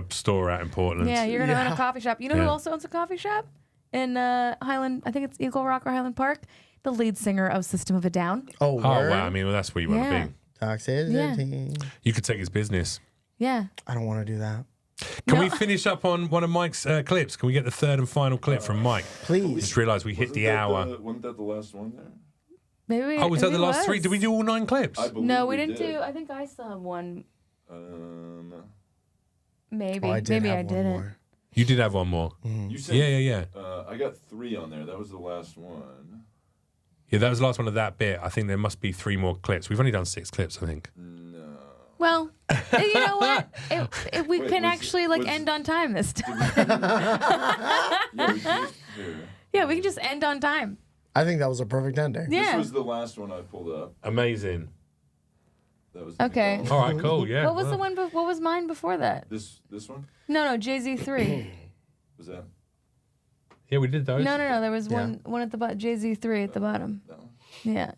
store out in Portland. Yeah, you're gonna own Yeah. a coffee shop. You know who Yeah. also owns a coffee shop in Highland? I think it's Eagle Rock or Highland Park. The lead singer of System of a Down. Oh, Oh word? wow! I mean, well, that's where you want Yeah. to be. Toxicity. You could take his business. Yeah. I don't want to do that. Can No. we finish up on one of Mike's clips? Can we get the third and final clip from Mike? Please. Just realised we hit the hour. Wasn't that the last one there? Maybe. Oh, was that the maybe it last three? Did we do all 9 clips? I believe No, we didn't did. do. I think I still have one. Maybe. Oh, I did Maybe have I one didn't. more. You did have one more. You said, Yeah. I got 3 on there. That was the last one. Yeah, that was the last one of that bit. I think there must be 3 more clips. We've only done 6 clips, I think. Well, you know what? We Wait, can was- actually like was- end on time this time. Yeah, we did. Yeah, we can just end on time. I think that was a perfect ending. Yeah. This was the last one I pulled up. Amazing. That was Okay. All right, cool. Yeah. What was the one? What was mine before that? This one? No, JZ3. Was that? Yeah, we did those. No. There was Yeah. one at the bottom. JZ3 at the bottom. That one? Yeah.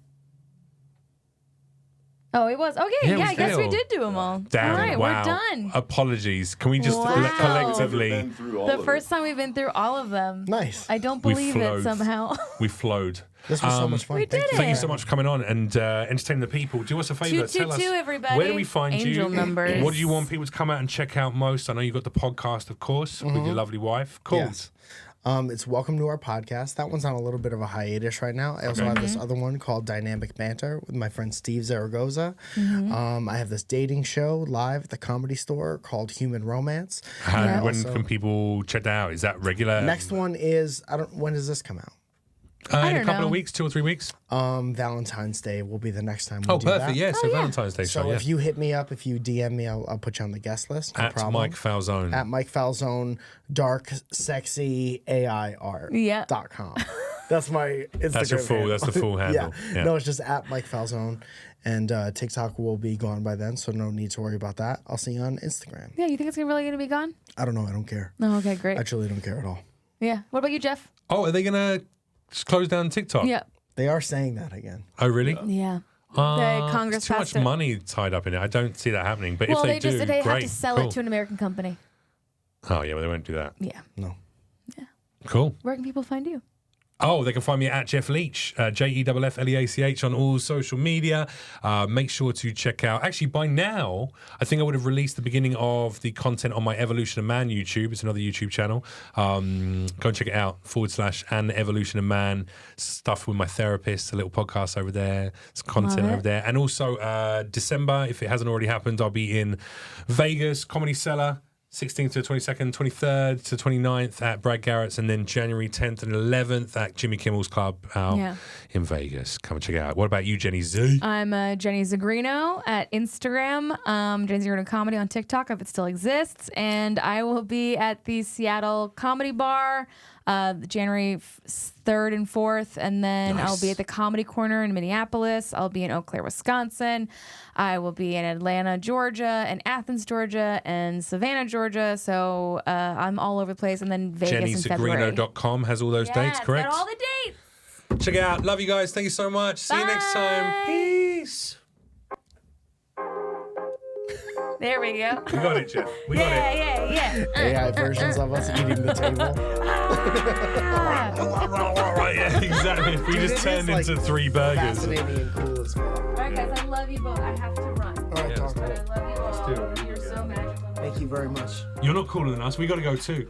Oh, it was. Okay, Yeah, yeah, we I guess we failed. did do them all. Damn, all right, wow. we're done. Apologies. Can we just Wow. collectively... Been through all The of first it. time we've been through all of them. Nice. I don't We believe it flowed. somehow. We flowed. This was so much fun. We did it. Thank you so much for coming on and entertaining the people. Do us a favour. Tell us 222, everybody. where do we find Angel you? numbers. What do you want people to come out and check out most? I know you've got the podcast, of course, with your lovely wife. Cool. Yes. It's Welcome to Our Podcast. That one's on a little bit of a hiatus right now. I also have this other one called Dynamic Banter with my friend Steve Zaragoza. I have this dating show live at the Comedy Store called Human Romance. When can people check that out? Is that regular? Next one is, when does this come out? In a couple of weeks, 2 or 3 weeks. Valentine's Day will be the next time we do perfect. that. Yeah, so Valentine's Day show. So if you hit me up, if you DM me, I'll put you on the guest list. No At problem. Mike Falzone. At Mike Falzone, dark, sexy AI art. Yeah. .com. That's my Instagram. That's the full handle. Yeah. No, it's just at Mike Falzone. And TikTok will be gone by then, so no need to worry about that. I'll see you on Instagram. Yeah, you think it's really going to be gone? I don't know. I don't care. Oh, okay, great. I truly don't care at all. Yeah. What about you, Jeff? Oh, are they going to just close down TikTok? Yeah. They are saying that again. Oh, really? Yeah. The Congress It's too much passed it. money tied up in it. I don't see that happening. But if they do, they great. have to sell cool. it to an American company. Oh, yeah, well, they won't do that. Yeah. No. Cool. Where can people find you? Oh, they can find me at Jeff Leach, JEFFLEACH on all social media. Make sure to check out. Actually, by now, I think I would have released the beginning of the content on my Evolution of Man YouTube. It's another YouTube channel. Go and check it out, /an Evolution of Man. Stuff with my therapist, a little podcast over there. It's content over there. And also, December, if it hasn't already happened, I'll be in Vegas, Comedy Cellar. 16th to 22nd, 23rd to 29th at Brad Garrett's, and then January 10th and 11th at Jimmy Kimmel's Club out in Vegas. Come and check it out. What about you, Jenny Z? I'm Jenny Zagrino at Instagram, Jenny Zagrino Comedy on TikTok if it still exists, and I will be at the Seattle Comedy Bar January 3rd and 4th, and then I'll be at the Comedy Corner in Minneapolis. I'll be in Eau Claire, Wisconsin. I will be in Atlanta, Georgia, and Athens, Georgia, and Savannah, Georgia. So I'm all over the place. And then Vegas in February. JennyZagrino.com has all those dates, correct? Got all the dates. Check it out. Love you guys. Thank you so much. See you next time. Peace. There we go. We got it, Jeff. We got it. Yeah. AI versions of us eating the table. Right, yeah, exactly. We just turned into 3 burgers. Fascinating and cool as well. All right, guys. I love you both. I have to run. All right, talk But I love you all. do it. You're so magical. Thank you very much. You're not cooler than us. We got to go too.